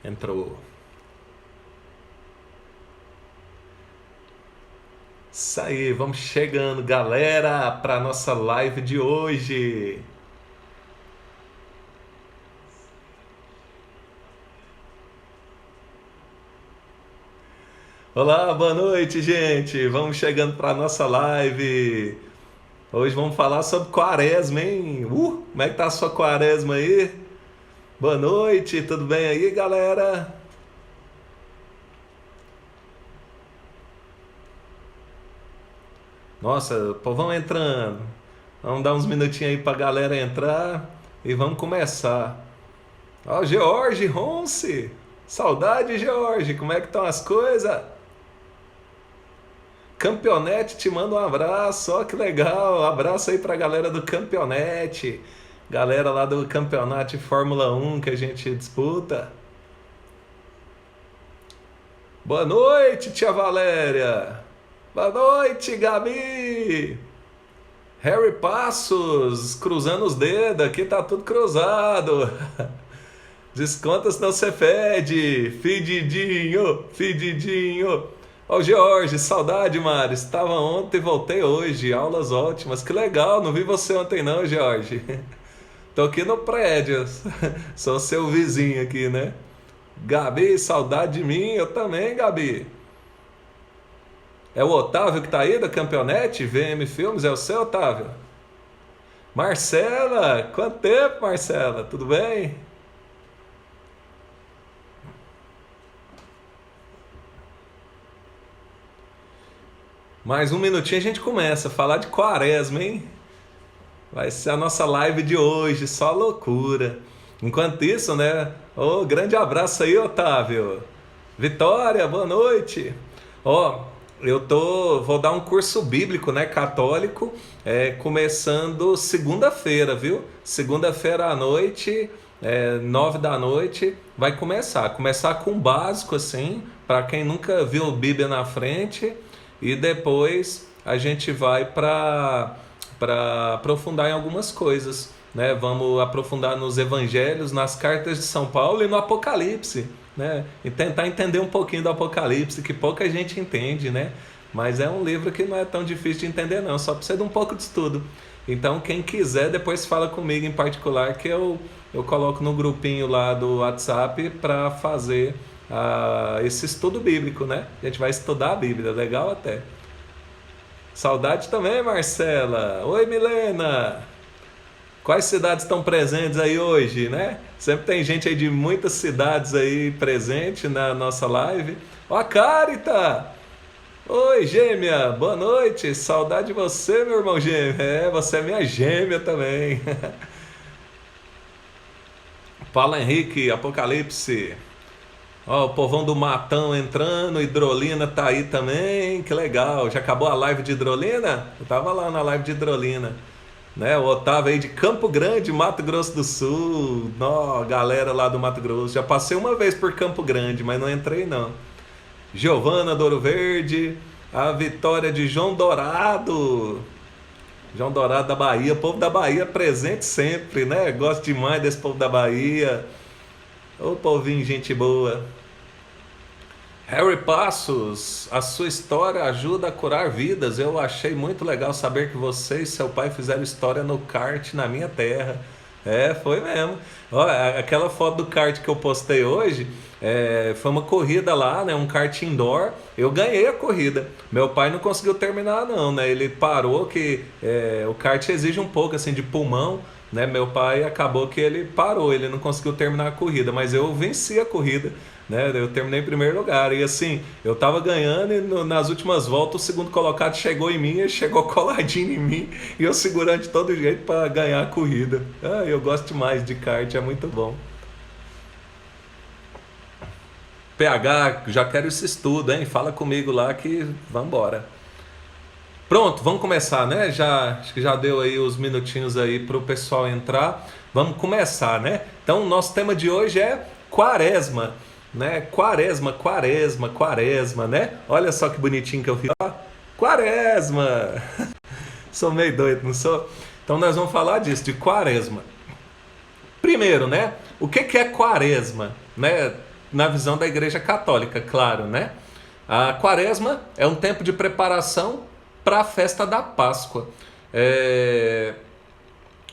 Entrou. Isso aí, vamos chegando, galera, para nossa live de hoje. Olá, boa noite, gente. Vamos chegando para nossa live. Hoje vamos falar sobre quaresma, hein? Como é que tá a sua quaresma aí? Boa noite, tudo bem aí, galera? Nossa, povão entrando. Vamos dar uns minutinhos aí pra galera entrar e vamos começar. Ó, George Ronce. Saudade, George. Como é que estão as coisas? Campeonete te manda um abraço. Ó, que legal. Abraço aí pra galera do Campeonete. Galera lá do Campeonato de Fórmula 1 que a gente disputa. Boa noite, tia Valéria. Boa noite, Gabi. Harry Passos, cruzando os dedos, aqui tá tudo cruzado. Desconta senão você fede. Fedidinho, fedidinho. Ó, o George, saudade, Mário. Estava ontem e voltei hoje. Aulas ótimas. Que legal, não vi você ontem não, George. Tô aqui no prédio. Sou seu vizinho aqui, né? Gabi, saudade de mim. Eu também, Gabi. É o Otávio que tá aí da Campeonete? VM Filmes, é o seu, Otávio? Marcela, quanto tempo, Marcela? Tudo bem? Mais um minutinho a gente começa a falar de quaresma, hein? Vai ser a nossa live de hoje, só loucura. Enquanto isso, né? Ô, grande abraço aí, Otávio. Vitória, boa noite. Ó, vou dar um curso bíblico, né, católico, começando segunda-feira, viu? Segunda-feira à noite, 9 da noite, vai começar com o básico, assim, para quem nunca viu Bíblia na frente, e depois a gente vai para aprofundar em algumas coisas, né? Vamos aprofundar nos evangelhos, nas cartas de São Paulo e no Apocalipse, né? E tentar entender um pouquinho do Apocalipse, que pouca gente entende, né? Mas é um livro que não é tão difícil de entender não, só precisa de um pouco de estudo. Então quem quiser depois fala comigo em particular que eu coloco no grupinho lá do WhatsApp para fazer esse estudo bíblico, né? A gente vai estudar a Bíblia, legal até. Saudade também, Marcela. Oi, Milena. Quais cidades estão presentes aí hoje, né? Sempre tem gente aí de muitas cidades aí presente na nossa live. Ó, a Carita! Oi, gêmea, boa noite. Saudade de você, meu irmão gêmeo. É, você é minha gêmea também. Paulo Henrique, Apocalipse. Ó, o povão do Matão entrando, Hidrolina tá aí também, que legal. Já acabou a live de Hidrolina? Eu tava lá na live de Hidrolina, né? O Otávio aí de Campo Grande, Mato Grosso do Sul. Nó, galera lá do Mato Grosso. Já passei uma vez por Campo Grande, mas não entrei não. Giovana do Ouro Verde, a Vitória de João Dourado. João Dourado da Bahia, o povo da Bahia presente sempre, né? Gosto demais desse povo da Bahia. Ô povinho, gente boa. Harry Passos, a sua história ajuda a curar vidas. Eu achei muito legal saber que você e seu pai fizeram história no kart na minha terra. É, foi mesmo. Olha, aquela foto do kart que eu postei hoje, foi uma corrida lá, né? Um kart indoor. Eu ganhei a corrida. Meu pai não conseguiu terminar, não, né? Ele parou que o kart exige um pouco assim de pulmão, né? Meu pai acabou que ele parou, ele não conseguiu terminar a corrida, mas eu venci a corrida, né? Eu terminei em primeiro lugar e assim, eu tava ganhando e nas últimas voltas o segundo colocado chegou em mim, ele chegou coladinho em mim e eu segurando de todo jeito para ganhar a corrida. Ah, eu gosto demais de kart, é muito bom. PH, já quero esse estudo, hein? Fala comigo lá que vambora. Pronto, vamos começar, né? Acho que já deu aí os minutinhos aí para o pessoal entrar. Vamos começar, né? Então, o nosso tema de hoje é quaresma, né? Quaresma, quaresma, quaresma, né? Olha só que bonitinho que eu fiz. Ó, quaresma! Sou meio doido, não sou? Então, nós vamos falar disso, de quaresma. Primeiro, né? O que é quaresma, né? na visão da Igreja Católica, claro, né? A Quaresma é um tempo de preparação para a festa da Páscoa.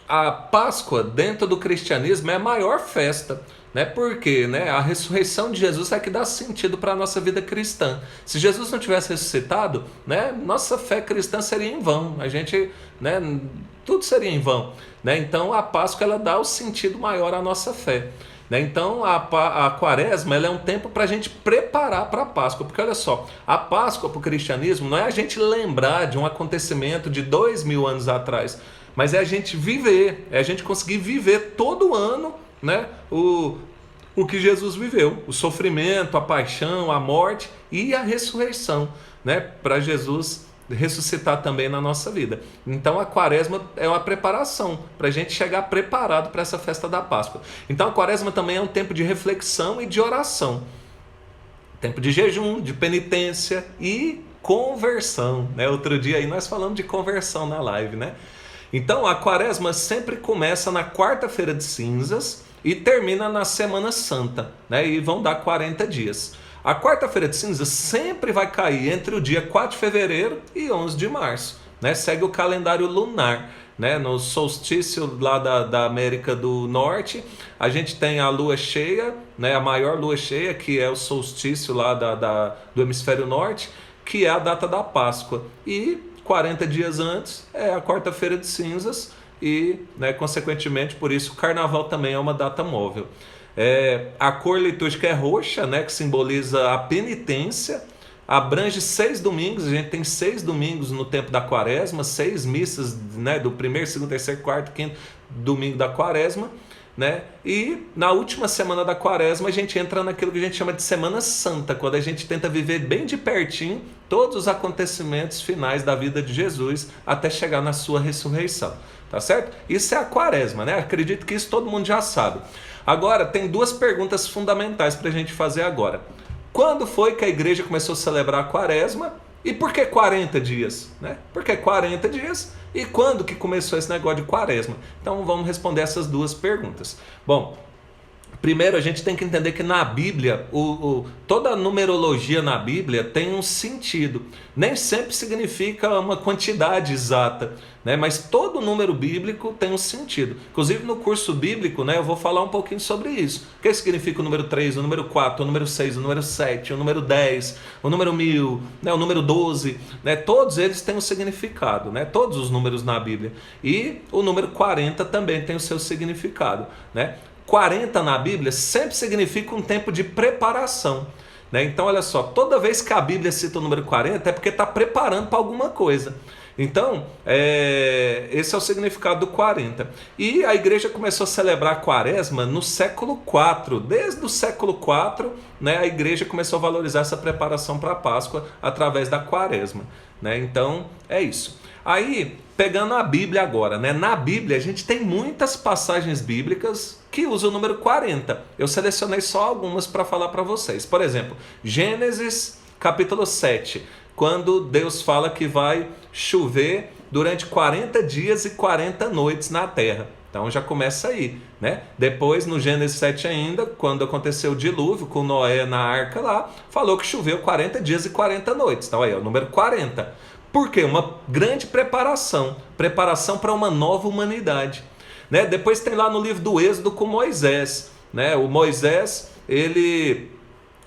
A Páscoa, dentro do cristianismo, é a maior festa, né? Porque, né, a ressurreição de Jesus é que dá sentido para a nossa vida cristã. Se Jesus não tivesse ressuscitado, né, nossa fé cristã seria em vão. A gente, né, tudo seria em vão, né? Então a Páscoa ela dá o sentido maior à nossa fé. Né? Então a Quaresma ela é um tempo para a gente preparar para a Páscoa, porque olha só, a Páscoa para o cristianismo não é a gente lembrar de um acontecimento de 2000 anos atrás, mas é a gente viver, é a gente conseguir viver todo ano, né, o que Jesus viveu, o sofrimento, a paixão, a morte e a ressurreição, né, para Jesus ressuscitar também na nossa vida. Então a Quaresma é uma preparação para a gente chegar preparado para essa festa da Páscoa. Então a Quaresma também é um tempo de reflexão e de oração, tempo de jejum, de penitência e conversão, né? Outro dia aí nós falamos de conversão na live, né? Então a Quaresma sempre começa na quarta-feira de cinzas e termina na Semana Santa, né? E vão dar 40 dias. A quarta-feira de cinzas sempre vai cair entre o dia 4 de fevereiro e 11 de março. Né? Segue o calendário lunar. Né? No solstício lá da América do Norte, a gente tem a lua cheia, né? A maior lua cheia, que é o solstício lá do hemisfério norte, que é a data da Páscoa. E 40 dias antes é a quarta-feira de cinzas e, né, consequentemente, por isso o carnaval também é uma data móvel. A cor litúrgica é roxa, né, que simboliza a penitência, abrange 6 domingos, a gente tem 6 domingos no tempo da Quaresma, 6 missas, né, do primeiro, segundo, terceiro, quarto, quinto domingo da Quaresma, né, e na última semana da Quaresma a gente entra naquilo que a gente chama de Semana Santa, quando a gente tenta viver bem de pertinho todos os acontecimentos finais da vida de Jesus até chegar na sua ressurreição, tá certo? Isso é a Quaresma, né? Acredito que isso todo mundo já sabe. Agora, tem 2 perguntas fundamentais para a gente fazer agora. Quando foi que a igreja começou a celebrar a Quaresma? E por que 40 dias? Né? Por que 40 dias? E quando que começou esse negócio de Quaresma? Então vamos responder essas 2 perguntas. Bom, primeiro a gente tem que entender que na Bíblia, toda a numerologia na Bíblia tem um sentido. Nem sempre significa uma quantidade exata, né? Mas todo número bíblico tem um sentido. Inclusive no curso bíblico, né, eu vou falar um pouquinho sobre isso. O que significa o número 3, o número 4, o número 6, o número 7, o número 10, o número 1000, né, o número 12. Né? Todos eles têm um significado, né? Todos os números na Bíblia. E o número 40 também tem o seu significado, né? 40 na Bíblia sempre significa um tempo de preparação, né? Então olha só, toda vez que a Bíblia cita o número 40 é porque está preparando para alguma coisa. Então esse é o significado do 40. E a igreja começou a celebrar a Quaresma no século IV. Desde o século IV, né, a igreja começou a valorizar essa preparação para a Páscoa através da Quaresma, né? Então é isso. Aí, pegando a Bíblia agora, né? Na Bíblia a gente tem muitas passagens bíblicas que usam o número 40. Eu selecionei só algumas para falar para vocês. Por exemplo, Gênesis capítulo 7, quando Deus fala que vai chover durante 40 dias e 40 noites na terra. Então já começa aí, né? Depois, no Gênesis 7 ainda, quando aconteceu o dilúvio com Noé na arca lá, falou que choveu 40 dias e 40 noites. Então aí, é o número 40. Por quê? Uma grande preparação para uma nova humanidade, né? Depois tem lá no livro do Êxodo com Moisés, né? O Moisés, ele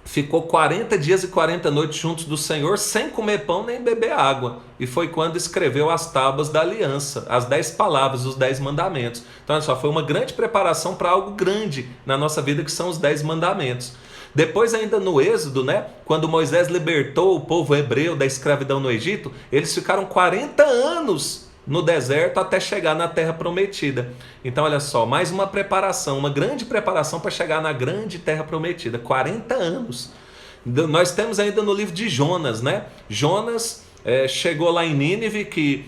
ficou 40 dias e 40 noites juntos do Senhor sem comer pão nem beber água, e foi quando escreveu as tábuas da aliança, as 10 palavras, os 10 mandamentos. Então olha só, foi uma grande preparação para algo grande na nossa vida, que são os 10 mandamentos. Depois ainda no Êxodo, né, quando Moisés libertou o povo hebreu da escravidão no Egito, eles ficaram 40 anos no deserto até chegar na terra prometida. Então olha só, mais uma preparação, uma grande preparação para chegar na grande terra prometida, 40 anos. Nós temos ainda no livro de Jonas, né? Jonas chegou lá em Nínive, que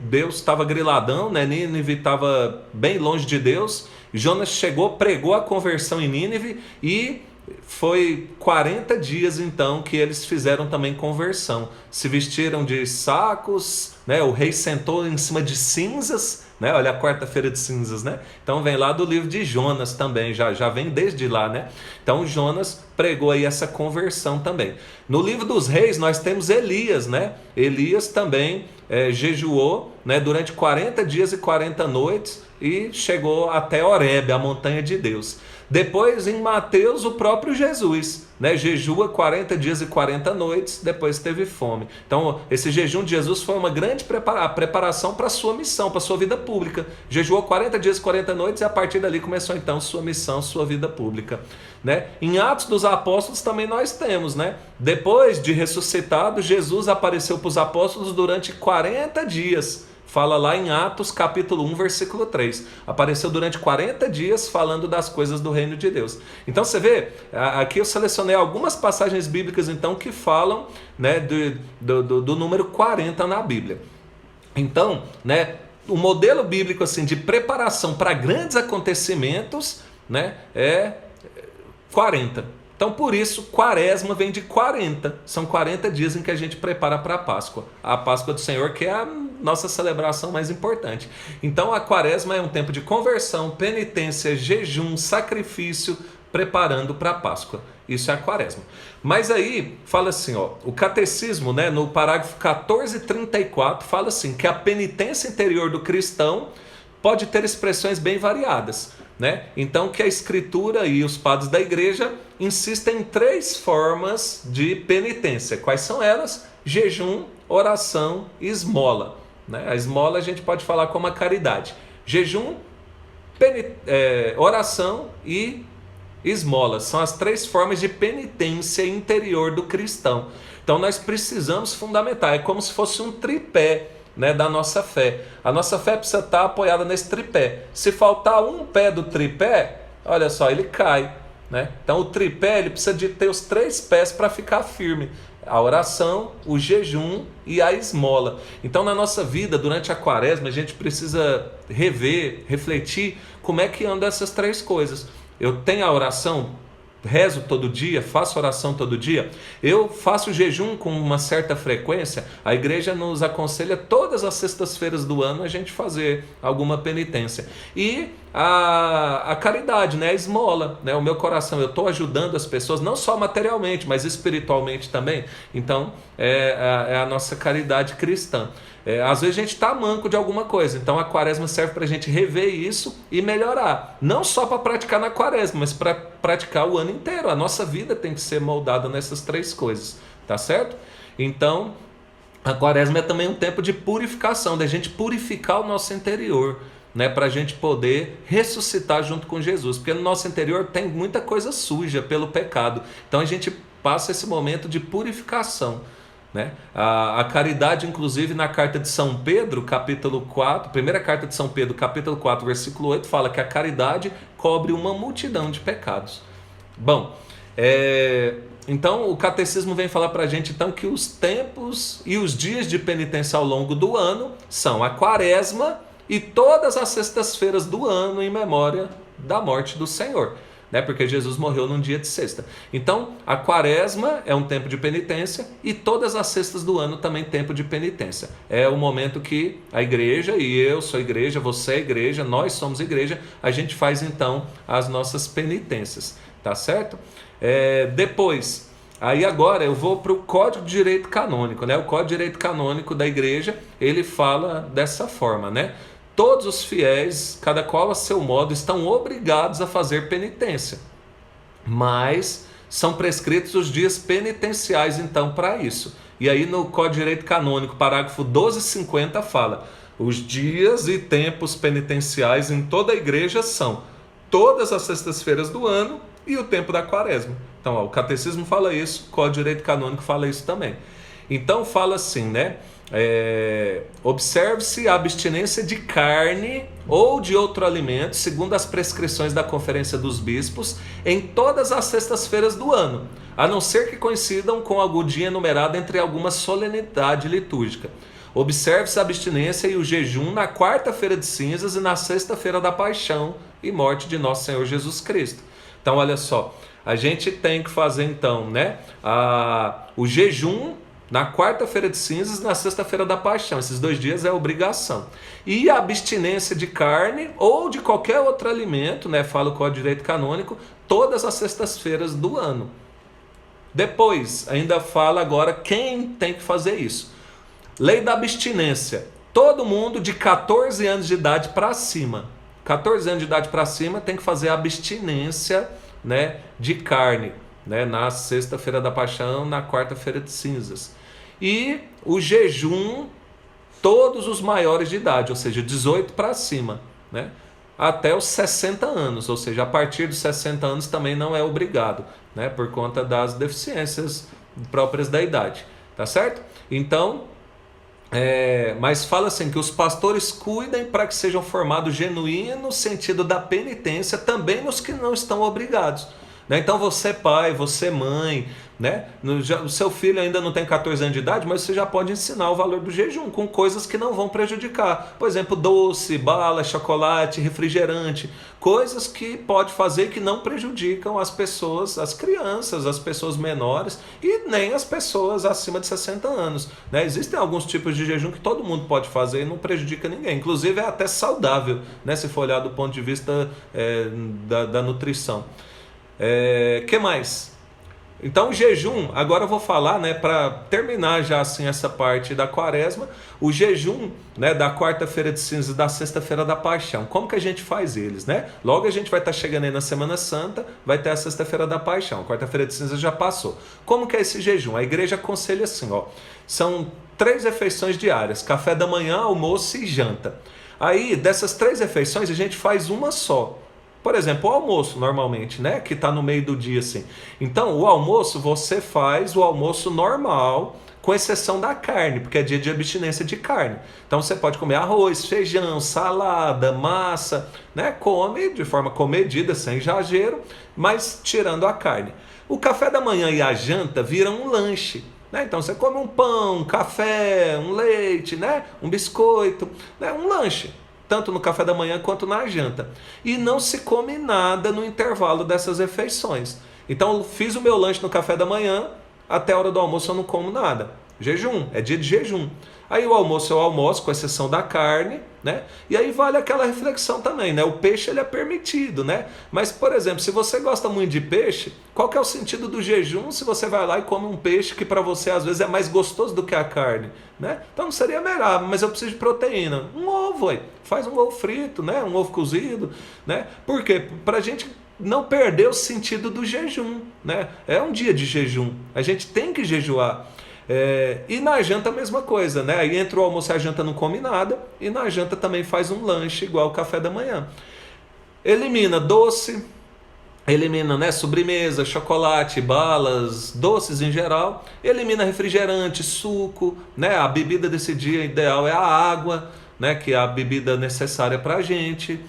Deus estava griladão, né? Nínive estava bem longe de Deus. Jonas chegou, pregou a conversão em Nínive e foi 40 dias então que eles fizeram também conversão. Se vestiram de sacos, né? O rei sentou em cima de cinzas, né? Olha, a quarta-feira de cinzas, né? Então vem lá do livro de Jonas também, já vem desde lá, né? Então Jonas pregou aí essa conversão também. No livro dos reis nós temos Elias, né? Elias também jejuou, né, durante 40 dias e 40 noites e chegou até Horebe, a montanha de Deus. Depois, em Mateus, o próprio Jesus, né, jejua 40 dias e 40 noites, depois teve fome. Então, esse jejum de Jesus foi uma grande preparação para a sua missão, para a sua vida pública. Jejuou 40 dias e 40 noites e a partir dali começou então sua missão, sua vida pública. Né? Em Atos dos Apóstolos também nós temos, né? Depois de ressuscitado, Jesus apareceu para os apóstolos durante 40 dias. Fala lá em Atos capítulo 1, versículo 3. Apareceu durante 40 dias falando das coisas do reino de Deus. Então você vê, aqui eu selecionei algumas passagens bíblicas então que falam, né, do número 40 na Bíblia. Então, né, o modelo bíblico assim, de preparação para grandes acontecimentos, né, é 40. Então, por isso, quaresma vem de 40. São 40 dias em que a gente prepara para a Páscoa. A Páscoa do Senhor, que é a nossa celebração mais importante. Então, a quaresma é um tempo de conversão, penitência, jejum, sacrifício, preparando para a Páscoa. Isso é a quaresma. Mas aí, fala assim, ó, o catecismo, né, no parágrafo 1434, fala assim, que a penitência interior do cristão pode ter expressões bem variadas. Né? Então que a Escritura e os padres da igreja insistem em 3 formas de penitência. Quais são elas? Jejum, oração e esmola. Né? A esmola a gente pode falar como a caridade. Jejum, oração e esmola. São as 3 formas de penitência interior do cristão. Então nós precisamos fundamentar. É como se fosse um tripé, né, da nossa fé. A nossa fé precisa estar apoiada nesse tripé. Se faltar um pé do tripé, olha só, ele cai, né? Então o tripé ele precisa de ter os 3 pés para ficar firme: a oração, o jejum e a esmola. Então na nossa vida, durante a quaresma, a gente precisa rever, refletir como é que andam essas 3 coisas. Eu tenho a oração, rezo todo dia, faço oração todo dia, eu faço jejum com uma certa frequência. A igreja nos aconselha todas as sextas-feiras do ano a gente fazer alguma penitência. E a caridade, né? A esmola, né? O meu coração, eu estou ajudando as pessoas, não só materialmente, mas espiritualmente também. Então é a nossa caridade cristã. Às vezes a gente está manco de alguma coisa, então a quaresma serve para a gente rever isso e melhorar, não só para praticar na quaresma, mas para praticar o ano inteiro. A nossa vida tem que ser moldada nessas 3 coisas, tá certo? Então a quaresma é também um tempo de purificação, da gente purificar o nosso interior, né, para a gente poder ressuscitar junto com Jesus, porque no nosso interior tem muita coisa suja pelo pecado, então a gente passa esse momento de purificação. Né? A caridade, inclusive, na carta de São Pedro, capítulo 4, primeira carta de São Pedro, capítulo 4, versículo 8, fala que a caridade cobre uma multidão de pecados. Bom, então o catecismo vem falar para a gente então, que os tempos e os dias de penitência ao longo do ano são a quaresma e todas as sextas-feiras do ano em memória da morte do Senhor. Né? Porque Jesus morreu num dia de sexta. Então a quaresma é um tempo de penitência e todas as sextas do ano também tempo de penitência. É o momento que a igreja, e eu sou igreja, você é igreja, nós somos igreja, a gente faz então as nossas penitências, tá certo? Depois, aí agora eu vou para o Código de Direito Canônico, né? O Código de Direito Canônico da igreja, ele fala dessa forma, né? Todos os fiéis, cada qual a seu modo, estão obrigados a fazer penitência, mas são prescritos os dias penitenciais então para isso. E aí no Código de Direito Canônico, parágrafo 1250 fala: os dias e tempos penitenciais em toda a igreja são todas as sextas-feiras do ano e o tempo da quaresma. Então ó, o catecismo fala isso, o Código de Direito Canônico fala isso também. Então fala assim, né? Observe-se a abstinência de carne ou de outro alimento, segundo as prescrições da Conferência dos Bispos, em todas as sextas-feiras do ano, a não ser que coincidam com algum dia enumerado entre alguma solenidade litúrgica. Observe-se a abstinência e o jejum na quarta-feira de cinzas e na sexta-feira da paixão e morte de nosso Senhor Jesus Cristo. Então olha só, a gente tem que fazer então, né, o jejum na quarta-feira de cinzas e na sexta-feira da paixão. Esses 2 dias é obrigação. E a abstinência de carne ou de qualquer outro alimento, né, fala o Código de Direito Canônico, todas as sextas-feiras do ano. Depois, ainda fala agora quem tem que fazer isso. Lei da abstinência. Todo mundo de 14 anos de idade para cima. 14 anos de idade para cima tem que fazer a abstinência, né, de carne, né, na sexta-feira da paixão, na quarta-feira de cinzas. E o jejum, todos os maiores de idade, ou seja, 18 para cima, né, até os 60 anos, ou seja, a partir dos 60 anos também não é obrigado, né, por conta das deficiências próprias da idade, tá certo? Então, mas fala assim que os pastores cuidem para que sejam formados genuínos no sentido da penitência, também nos que não estão obrigados. Então você pai, você mãe, né? O seu filho ainda não tem 14 anos de idade, mas você já pode ensinar o valor do jejum com coisas que não vão prejudicar. Por exemplo, doce, bala, chocolate, refrigerante, coisas que pode fazer que não prejudicam as pessoas, as crianças, as pessoas menores e nem as pessoas acima de 60 anos. Né? Existem alguns tipos de jejum que todo mundo pode fazer e não prejudica ninguém. Inclusive é até saudável, né? Se for olhar do ponto de vista da nutrição. Que mais? Então o jejum, agora eu vou falar, né, para terminar já assim essa parte da quaresma, o jejum, né, da quarta-feira de cinzas e da sexta-feira da paixão. Como que a gente faz eles, né? Logo a gente vai estar chegando aí na Semana Santa, vai ter a sexta-feira da paixão, quarta-feira de cinzas já passou. Como que é esse jejum? A igreja aconselha assim, ó, são 3 refeições diárias, café da manhã, almoço e janta. Aí dessas 3 refeições a gente faz uma só. Por exemplo, o almoço normalmente, né? Que está no meio do dia assim. Então, o almoço você faz o almoço normal, com exceção da carne, porque é dia de abstinência de carne. Então você pode comer arroz, feijão, salada, massa, né? Come de forma comedida, sem exagero, mas tirando a carne. O café da manhã e a janta viram um lanche. Né? Então você come um pão, um café, um leite, né? Um biscoito, né? Um lanche. Tanto no café da manhã quanto na janta. E não se come nada no intervalo dessas refeições. Então eu fiz o meu lanche no café da manhã, até a hora do almoço eu não como nada. Jejum, é dia de jejum. Aí o almoço eu almoço, com exceção da carne, né? E aí vale aquela reflexão também, né? O peixe ele é permitido, né? Mas, por exemplo, se você gosta muito de peixe, qual que é o sentido do jejum se você vai lá e come um peixe que para você às vezes é mais gostoso do que a carne, né? Então não seria melhor, mas eu preciso de proteína. Um ovo, aí. Faz um ovo frito, né? Um ovo cozido, né? Por quê? Pra gente não perder o sentido do jejum, né? É um dia de jejum, a gente tem que jejuar. E na janta a mesma coisa, né? Aí entre o almoço e a janta não come nada, e na janta também faz um lanche igual o café da manhã. Elimina doce, elimina, né, sobremesa, chocolate, balas, doces em geral, elimina refrigerante, suco, né? A bebida desse dia ideal é a água, né? Que é a bebida necessária para a gente.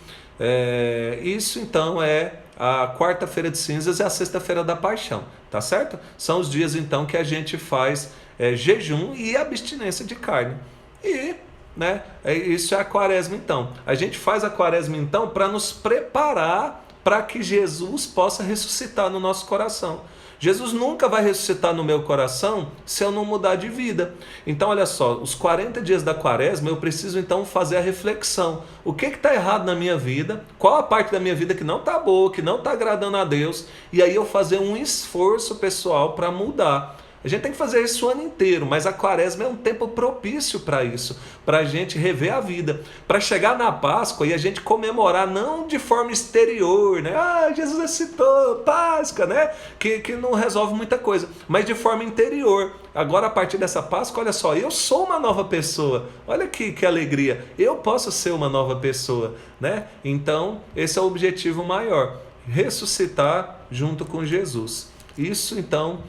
Isso então é a quarta-feira de cinzas e a sexta-feira da paixão, tá certo? São os dias então que a gente faz jejum e abstinência de carne. E, né, isso é a quaresma então. A gente faz a quaresma então para nos preparar para que Jesus possa ressuscitar no nosso coração. Jesus nunca vai ressuscitar no meu coração se eu não mudar de vida. Então olha só, os 40 dias da quaresma eu preciso então fazer a reflexão. O que está errado na minha vida? Qual a parte da minha vida que não está boa, que não está agradando a Deus? E aí eu fazer um esforço pessoal para mudar. A gente tem que fazer isso o ano inteiro, mas a quaresma é um tempo propício para isso, para a gente rever a vida, para chegar na Páscoa e a gente comemorar não de forma exterior, né? Ah, Jesus ressuscitou, Páscoa, né? Que não resolve muita coisa, mas de forma interior. Agora, a partir dessa Páscoa, olha só, eu sou uma nova pessoa. Olha que alegria, eu posso ser uma nova pessoa, né? Então, esse é o objetivo maior, ressuscitar junto com Jesus. Isso, então,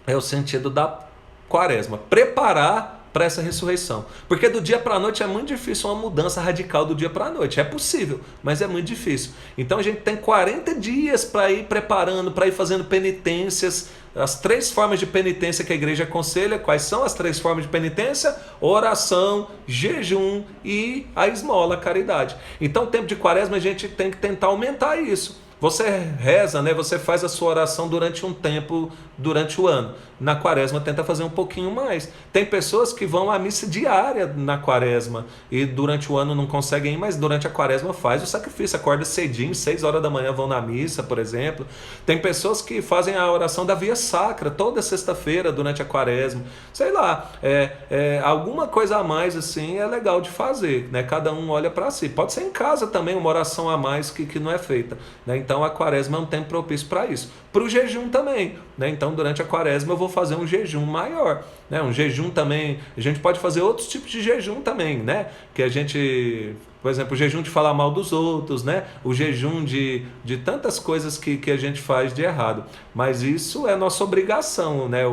é o sentido da quaresma, preparar para essa ressurreição. Porque do dia para a noite é muito difícil uma mudança radical do dia para a noite. É possível, mas é muito difícil. Então a gente tem 40 dias para ir preparando, para ir fazendo penitências. As 3 formas de penitência que a igreja aconselha. Quais são as 3 formas de penitência? Oração, jejum e a esmola, a caridade. Então o tempo de quaresma a gente tem que tentar aumentar isso. Você reza, né? Você faz a sua oração durante um tempo, durante o ano. Na quaresma tenta fazer um pouquinho mais. Tem pessoas que vão à missa diária na quaresma e durante o ano não conseguem ir, mas durante a quaresma faz o sacrifício, acorda cedinho, 6 horas da manhã vão na missa, por exemplo. Tem pessoas que fazem a oração da via sacra toda sexta-feira durante a quaresma. Sei lá, alguma coisa a mais assim é legal de fazer, né? Cada um olha para si. Pode ser em casa também uma oração a mais que não é feita, né? Então a quaresma é um tempo propício para isso. Para o jejum também, né? Então durante a quaresma eu vou fazer um jejum maior, né? Um jejum também, a gente pode fazer outros tipos de jejum também, né? Que a gente, por exemplo, o jejum de falar mal dos outros, né? O jejum de tantas coisas que a gente faz de errado. Mas isso é nossa obrigação, né?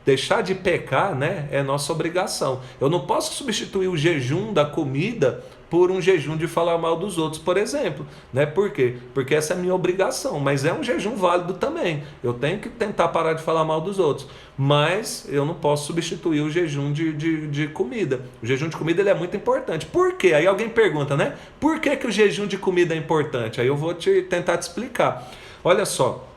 Deixar de pecar, né, é nossa obrigação. Eu não posso substituir o jejum da comida por um jejum de falar mal dos outros, por exemplo, né? Por quê? Porque essa é a minha obrigação, mas é um jejum válido também. Eu tenho que tentar parar de falar mal dos outros, mas eu não posso substituir o jejum de comida. O jejum de comida ele é muito importante. Por quê? Aí alguém pergunta, né? Por que o jejum de comida é importante? Aí eu vou tentar te explicar. Olha só.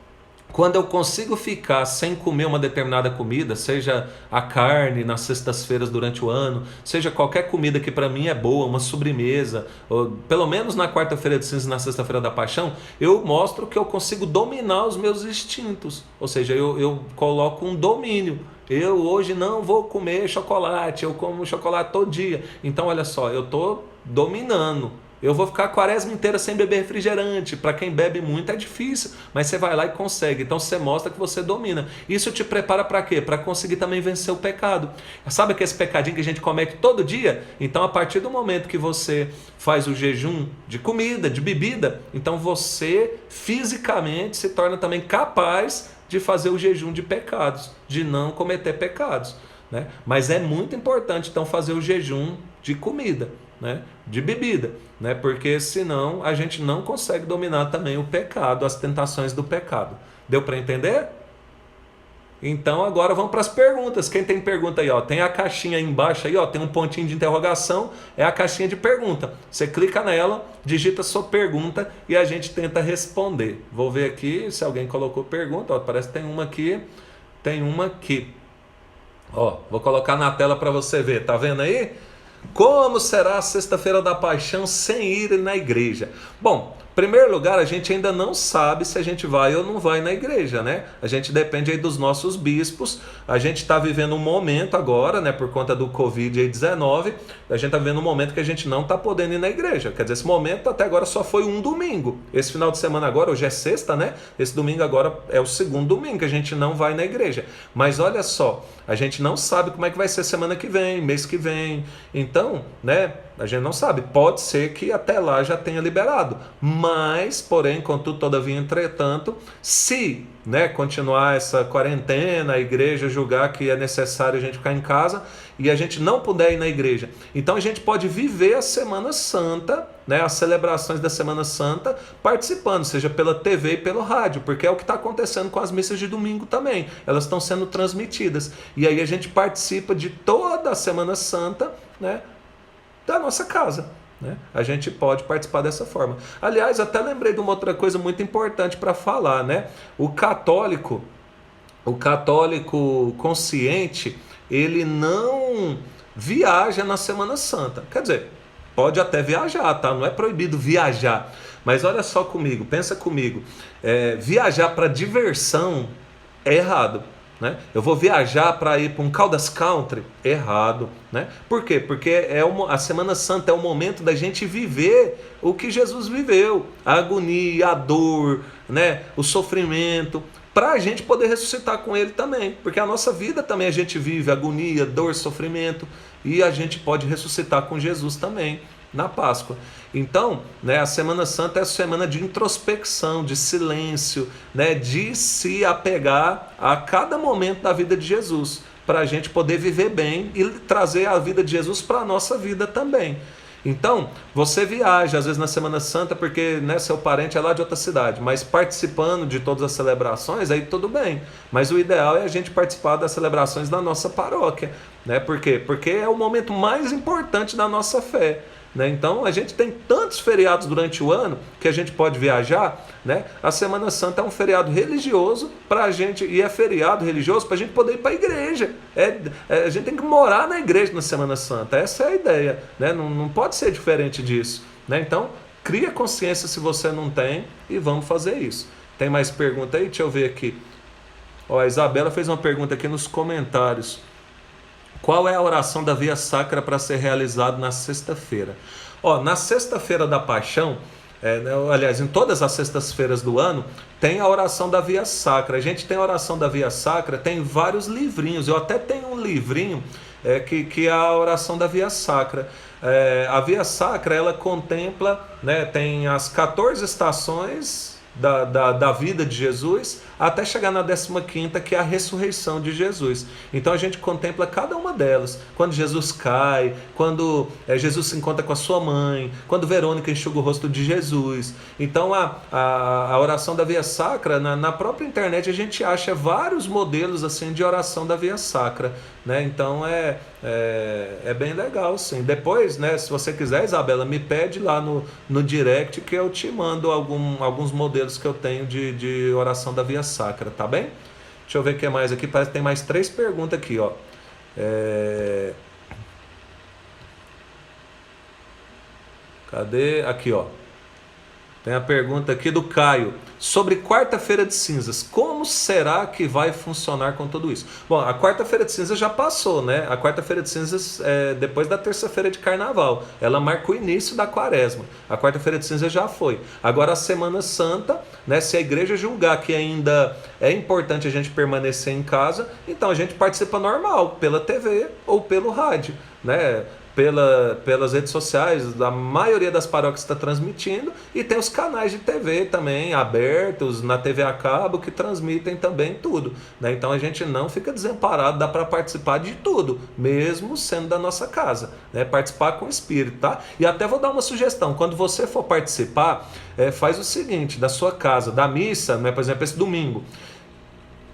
Quando eu consigo ficar sem comer uma determinada comida, seja a carne nas sextas-feiras durante o ano, seja qualquer comida que para mim é boa, uma sobremesa, ou pelo menos na quarta-feira de cinzas e na sexta-feira da paixão, eu mostro que eu consigo dominar os meus instintos. Ou seja, eu coloco um domínio. Eu hoje não vou comer chocolate, eu como chocolate todo dia. Então olha só, eu estou dominando. Eu vou ficar a quaresma inteira sem beber refrigerante. Para quem bebe muito é difícil, mas você vai lá e consegue. Então você mostra que você domina. Isso te prepara para quê? Para conseguir também vencer o pecado. Sabe aquele pecadinho que a gente comete todo dia? Então a partir do momento que você faz o jejum de comida, de bebida, então você fisicamente se torna também capaz de fazer o jejum de pecados, de não cometer pecados, né? Mas é muito importante então fazer o jejum de comida, né? De bebida, né? Porque senão a gente não consegue dominar também o pecado, as tentações do pecado. Deu para entender? Então agora vamos para as perguntas. Quem tem pergunta aí, ó, tem a caixinha aí embaixo aí, ó, tem um pontinho de interrogação, é a caixinha de pergunta. Você clica nela, digita sua pergunta e a gente tenta responder. Vou ver aqui se alguém colocou pergunta, ó, parece que tem uma aqui, tem uma aqui. Ó, vou colocar na tela para você ver, tá vendo aí? Como será a sexta-feira da paixão sem ir na igreja? Bom, em primeiro lugar, a gente ainda não sabe se a gente vai ou não vai na igreja, né? A gente depende aí dos nossos bispos. A gente está vivendo um momento agora, né, por conta do Covid-19, a gente está vivendo um momento que a gente não está podendo ir na igreja. Quer dizer, esse momento até agora só foi um domingo. Esse final de semana agora, hoje é sexta, né? Esse domingo agora é o segundo domingo que a gente não vai na igreja. Mas olha só, a gente não sabe como é que vai ser semana que vem, mês que vem. Então, né, a gente não sabe. Pode ser que até lá já tenha liberado. Mas, porém, contudo, todavia, entretanto, se, né, continuar essa quarentena, a igreja julgar que é necessário a gente ficar em casa e a gente não puder ir na igreja, então a gente pode viver a Semana Santa, né, as celebrações da Semana Santa, participando, seja pela TV e pelo rádio, porque é o que está acontecendo com as missas de domingo também. Elas estão sendo transmitidas. E aí a gente participa de toda a Semana Santa, né, da nossa casa, né? A gente pode participar dessa forma. Aliás, até lembrei de uma outra coisa muito importante para falar, né? O católico consciente, ele não viaja na Semana Santa. Quer dizer, pode até viajar, tá? Não é proibido viajar. Mas olha só comigo, pensa comigo. Viajar para diversão é errado, né? Eu vou viajar para ir para um Caldas Country, errado, né? Por quê? Porque a Semana Santa é o momento da gente viver o que Jesus viveu, a agonia, a dor, né? O sofrimento, para a gente poder ressuscitar com Ele também, porque a nossa vida também a gente vive agonia, dor, sofrimento, e a gente pode ressuscitar com Jesus também na Páscoa. Então, né, a Semana Santa é a semana de introspecção, de silêncio, né, de se apegar a cada momento da vida de Jesus, para a gente poder viver bem e trazer a vida de Jesus para a nossa vida também. Então, você viaja às vezes na Semana Santa porque, né, seu parente é lá de outra cidade, mas participando de todas as celebrações, aí tudo bem. Mas o ideal é a gente participar das celebrações da nossa paróquia, né? Por quê? Porque é o momento mais importante da nossa fé. né? Então a gente tem tantos feriados durante o ano que a gente pode viajar, né? A Semana Santa é um feriado religioso para a gente, e é feriado religioso para a gente poder ir para a igreja. A gente tem que morar na igreja na Semana Santa, essa é a ideia, né? Não pode ser diferente disso, né? Então cria consciência se você não tem e vamos fazer isso. Tem mais pergunta aí? Deixa eu ver aqui. Ó, a Isabela fez uma pergunta aqui nos comentários. Qual é a oração da Via Sacra para ser realizada na sexta-feira? Ó, na sexta-feira da Paixão, aliás, em todas as sextas-feiras do ano, tem a oração da Via Sacra. A gente tem a oração da Via Sacra, tem vários livrinhos. Eu até tenho um livrinho que é a oração da Via Sacra. A Via Sacra, ela contempla, né, tem as 14 estações da vida de Jesus, até chegar na 15ª, que é a ressurreição de Jesus. Então a gente contempla cada uma delas. Quando Jesus cai, quando Jesus se encontra com a sua mãe, quando Verônica enxuga o rosto de Jesus. Então a oração da Via Sacra, na própria internet a gente acha vários modelos assim de oração da Via Sacra, né? Então é bem legal, sim. Depois, né, se você quiser, Isabela, me pede lá no direct que eu te mando alguns modelos que eu tenho de oração da Via Sacra, tá bem? Deixa eu ver o que mais aqui, parece que tem mais 3 perguntas aqui, ó. Cadê? Aqui, ó. Tem a pergunta aqui do Caio, sobre quarta-feira de cinzas, como será que vai funcionar com tudo isso? Bom, a quarta-feira de cinzas já passou, né? A quarta-feira de cinzas é depois da terça-feira de carnaval, ela marca o início da quaresma, a quarta-feira de cinzas já foi. Agora a Semana Santa, né? Se a igreja julgar que ainda é importante a gente permanecer em casa, então a gente participa normal, pela TV ou pelo rádio, né? Pelas redes sociais, a maioria das paróquias está transmitindo, e tem os canais de TV também abertos na TV a cabo que transmitem também tudo, né? Então a gente não fica desamparado, dá para participar de tudo, mesmo sendo da nossa casa, né? Participar com o espírito, tá? E até vou dar uma sugestão, quando você for participar, faz o seguinte, da sua casa, da missa, né? Por exemplo, esse domingo,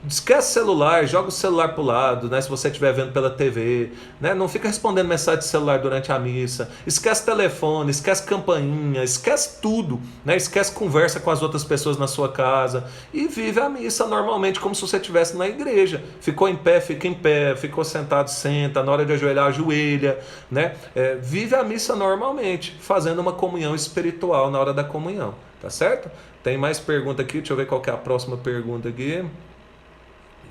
esquece celular, joga o celular pro lado, né? Se você estiver vendo pela TV, né? Não fica respondendo mensagem de celular durante a missa. Esquece telefone, esquece campainha, esquece tudo, né? Esquece conversa com as outras pessoas na sua casa e vive a missa normalmente, como se você estivesse na igreja. Ficou em pé, fica em pé, ficou sentado, senta, na hora de ajoelhar, ajoelha, né? Vive a missa normalmente, fazendo uma comunhão espiritual na hora da comunhão, tá certo? Tem mais pergunta aqui, deixa eu ver qual que é a próxima pergunta aqui.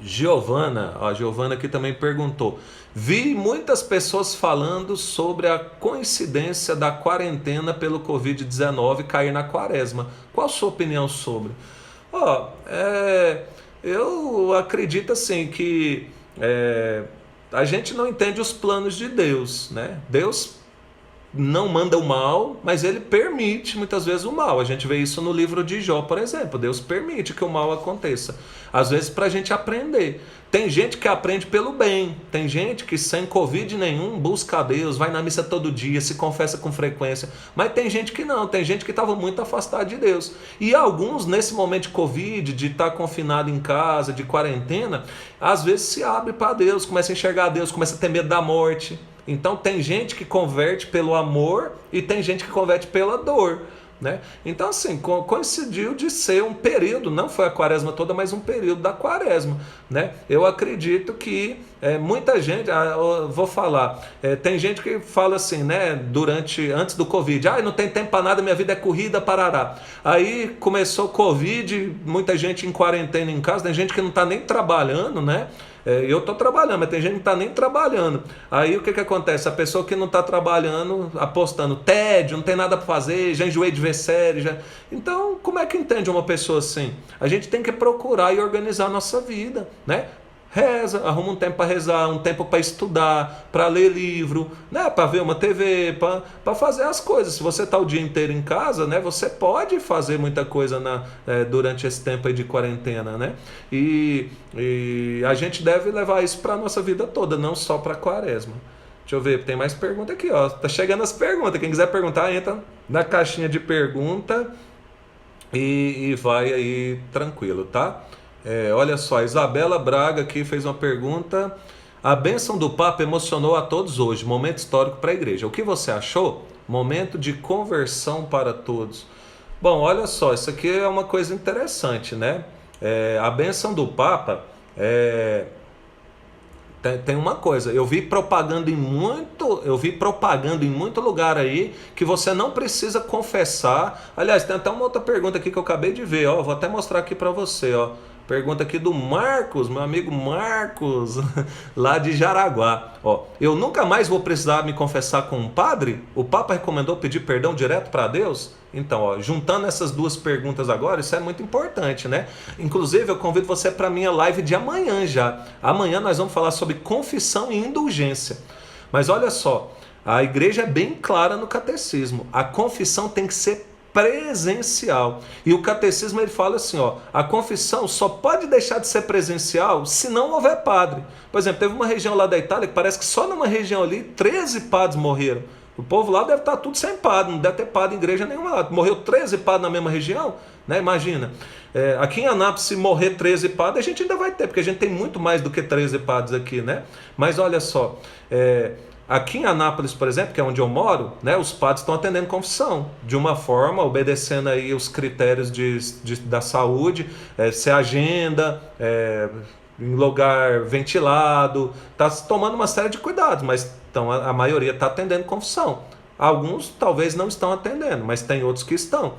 Giovana, a Giovana aqui também perguntou: vi muitas pessoas falando sobre a coincidência da quarentena pelo Covid-19 cair na quaresma. Qual a sua opinião sobre? Eu acredito assim que a gente não entende os planos de Deus, né? Deus não manda o mal, mas ele permite muitas vezes o mal. A gente vê isso no livro de Jó, por exemplo. Deus permite que o mal aconteça, às vezes para a gente aprender. Tem gente que aprende pelo bem, tem gente que sem Covid nenhum busca a Deus, vai na missa todo dia, se confessa com frequência, mas tem gente que não, tem gente que estava muito afastada de Deus. E alguns, nesse momento de Covid, de estar confinado em casa, de quarentena, às vezes se abre para Deus, começa a enxergar Deus, começa a ter medo da morte. Então tem gente que converte pelo amor e tem gente que converte pela dor, né? Então assim, coincidiu de ser um período, não foi a quaresma toda, mas um período da quaresma, né? Eu acredito que muita gente, vou falar, tem gente que fala assim, né, antes do Covid, não tem tempo para nada, minha vida é corrida, parará. Aí começou o Covid, muita gente em quarentena em casa, tem gente que não está nem trabalhando, né? Eu estou trabalhando, mas tem gente que não está nem trabalhando. Aí o que acontece? A pessoa que não está trabalhando, apostando tédio, não tem nada para fazer, já enjoei de ver série. Então, como é que entende uma pessoa assim? A gente tem que procurar e organizar a nossa vida, né? Reza, arruma um tempo para rezar, um tempo para estudar, para ler livro, né? Para ver uma TV, para fazer as coisas. Se você está o dia inteiro em casa, né? Você pode fazer muita coisa durante esse tempo aí de quarentena, né? E a gente deve levar isso para a nossa vida toda, não só para a quaresma. Deixa eu ver, tem mais pergunta aqui, ó. Tá chegando as perguntas. Quem quiser perguntar, entra na caixinha de pergunta e vai aí tranquilo, tá? Olha só, a Isabela Braga aqui fez uma pergunta. A bênção do Papa emocionou a todos hoje, momento histórico para a igreja. O que você achou? Momento de conversão para todos. Bom, olha só, isso aqui é uma coisa interessante, né? A bênção do Papa tem uma coisa, eu vi propaganda em muito lugar aí que você não precisa confessar. Aliás, tem até uma outra pergunta aqui que eu acabei de ver, ó, vou até mostrar aqui para você, ó. Pergunta aqui do Marcos, meu amigo Marcos, lá de Jaraguá. Ó, eu nunca mais vou precisar me confessar com um padre? O Papa recomendou pedir perdão direto para Deus? Então, ó, juntando essas duas perguntas agora, isso é muito importante, né? Inclusive, eu convido você para a minha live de amanhã já. Amanhã nós vamos falar sobre confissão e indulgência. Mas olha só, a igreja é bem clara no catecismo. A confissão tem que ser presencial. E o catecismo ele fala assim, ó, a confissão só pode deixar de ser presencial se não houver padre. Por exemplo, teve uma região lá da Itália que parece que só numa região ali 13 padres morreram. O povo lá deve estar tudo sem padre, não deve ter padre em igreja nenhuma lá. Morreu 13 padres na mesma região, né? Imagina. Aqui em Anápolis, se morrer 13 padres, a gente ainda vai ter, porque a gente tem muito mais do que 13 padres aqui, né? Mas olha só, aqui em Anápolis, por exemplo, que é onde eu moro, né, os padres estão atendendo confissão de uma forma, obedecendo aí os critérios da saúde, se agenda, em lugar ventilado, está tomando uma série de cuidados, mas então, a maioria está atendendo confissão. Alguns talvez não estão atendendo, mas tem outros que estão.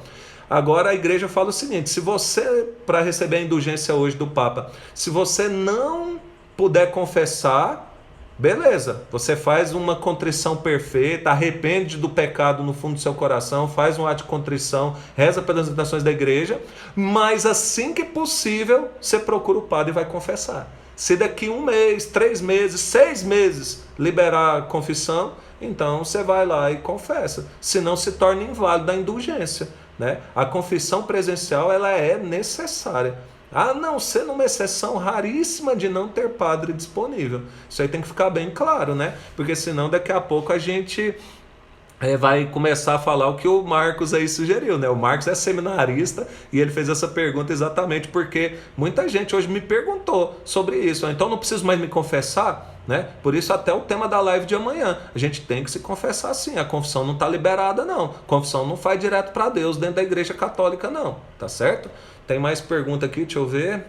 Agora a igreja fala o seguinte, se você, para receber a indulgência hoje do Papa, se você não puder confessar, beleza, você faz uma contrição perfeita, arrepende do pecado no fundo do seu coração, faz um ato de contrição, reza pelas intenções da igreja, mas assim que possível, você procura o padre e vai confessar. Se daqui 1 mês, 3 meses, 6 meses liberar a confissão, então você vai lá e confessa. Senão se torna inválida a indulgência, né? A confissão presencial ela é necessária. A não ser numa exceção raríssima de não ter padre disponível. Isso aí tem que ficar bem claro, né? Porque senão daqui a pouco a gente vai começar a falar o que o Marcos aí sugeriu, né? O Marcos é seminarista e ele fez essa pergunta exatamente porque muita gente hoje me perguntou sobre isso. Então não preciso mais me confessar, né? Por isso até o tema da live de amanhã. A gente tem que se confessar sim. A confissão não está liberada não. A confissão não faz direto para Deus dentro da igreja católica não. Tá certo? Tem mais pergunta aqui, deixa eu ver.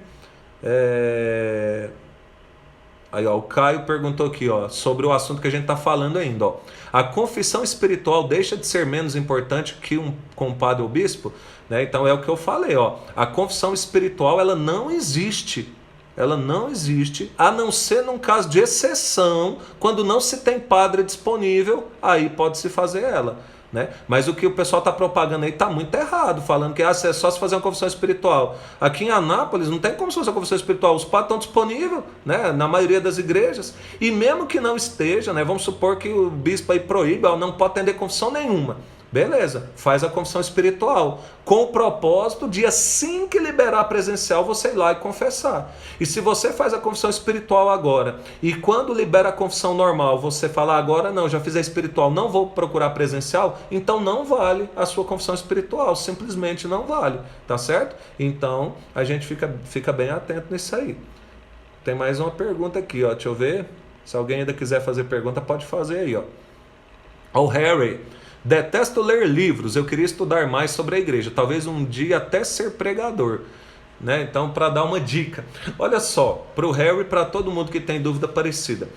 Aí, ó, o Caio perguntou aqui, ó, sobre o assunto que a gente está falando ainda. Ó. A confissão espiritual deixa de ser menos importante que um compadre ou bispo? Né? Então é o que eu falei. Ó. A confissão espiritual ela não existe. Ela não existe, a não ser num caso de exceção, quando não se tem padre disponível, aí pode-se fazer ela. Né? Mas o que o pessoal está propagando aí está muito errado, falando que é só se fazer uma confissão espiritual. Aqui em Anápolis não tem como se fazer uma confissão espiritual, os padres estão disponíveis, né? Na maioria das igrejas, e mesmo que não esteja, né? Vamos supor que o bispo aí proíbe, ó, não pode atender confissão nenhuma. Beleza, faz a confissão espiritual, com o propósito de assim que liberar a presencial, você ir lá e confessar. E se você faz a confissão espiritual agora, e quando libera a confissão normal, você fala agora não, já fiz a espiritual, não vou procurar presencial, então não vale a sua confissão espiritual, simplesmente não vale, tá certo? Então a gente fica bem atento nisso aí. Tem mais uma pergunta aqui, ó, deixa eu ver, se alguém ainda quiser fazer pergunta, pode fazer aí, ó. O Harry: detesto ler livros, eu queria estudar mais sobre a igreja, talvez um dia até ser pregador. Né? Então, para dar uma dica, olha só, para o Harry e para todo mundo que tem dúvida parecida.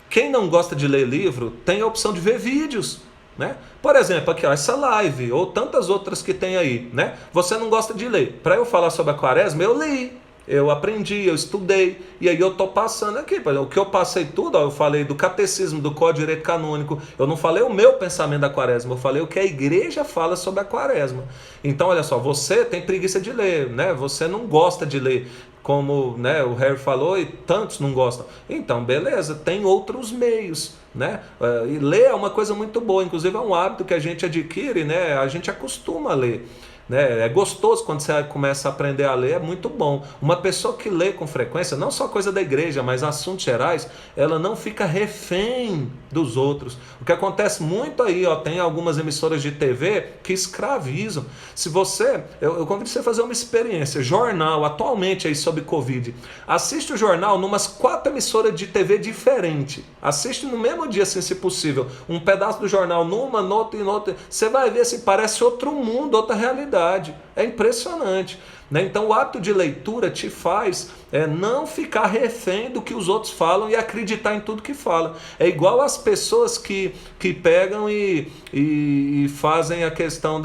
Quem não gosta de ler livro, tem a opção de ver vídeos. Né? Por exemplo, aqui, ó, essa live, ou tantas outras que tem aí. Né? Você não gosta de ler. Para eu falar sobre a quaresma, eu li. Eu aprendi, eu estudei, e aí eu estou passando aqui. O que eu passei tudo, ó, eu falei do catecismo, do Código de Direito Canônico, eu não falei o meu pensamento da quaresma, eu falei o que a igreja fala sobre a quaresma. Então, olha só, você tem preguiça de ler, né? Você não gosta de ler, como, né, o Harry falou, e tantos não gostam. Então, beleza, tem outros meios. Né? E ler é uma coisa muito boa, inclusive é um hábito que a gente adquire, né? A gente acostuma a ler. né? É gostoso quando você começa a aprender a ler, é muito bom. Uma pessoa que lê com frequência, não só coisa da igreja, mas assuntos gerais, ela não fica refém dos outros. O que acontece muito aí, ó, tem algumas emissoras de TV que escravizam. Se você, eu convido você a fazer uma experiência, jornal, atualmente aí sobre Covid, assiste o jornal numas 4 emissoras de TV diferentes, assiste no mesmo dia, assim, se possível, um pedaço do jornal numa, noutra e noutra, você vai ver assim, parece outro mundo, outra realidade, é impressionante, né? Então o hábito de leitura te faz não ficar refém do que os outros falam e acreditar em tudo que falam. É igual as pessoas que pegam e fazem a questão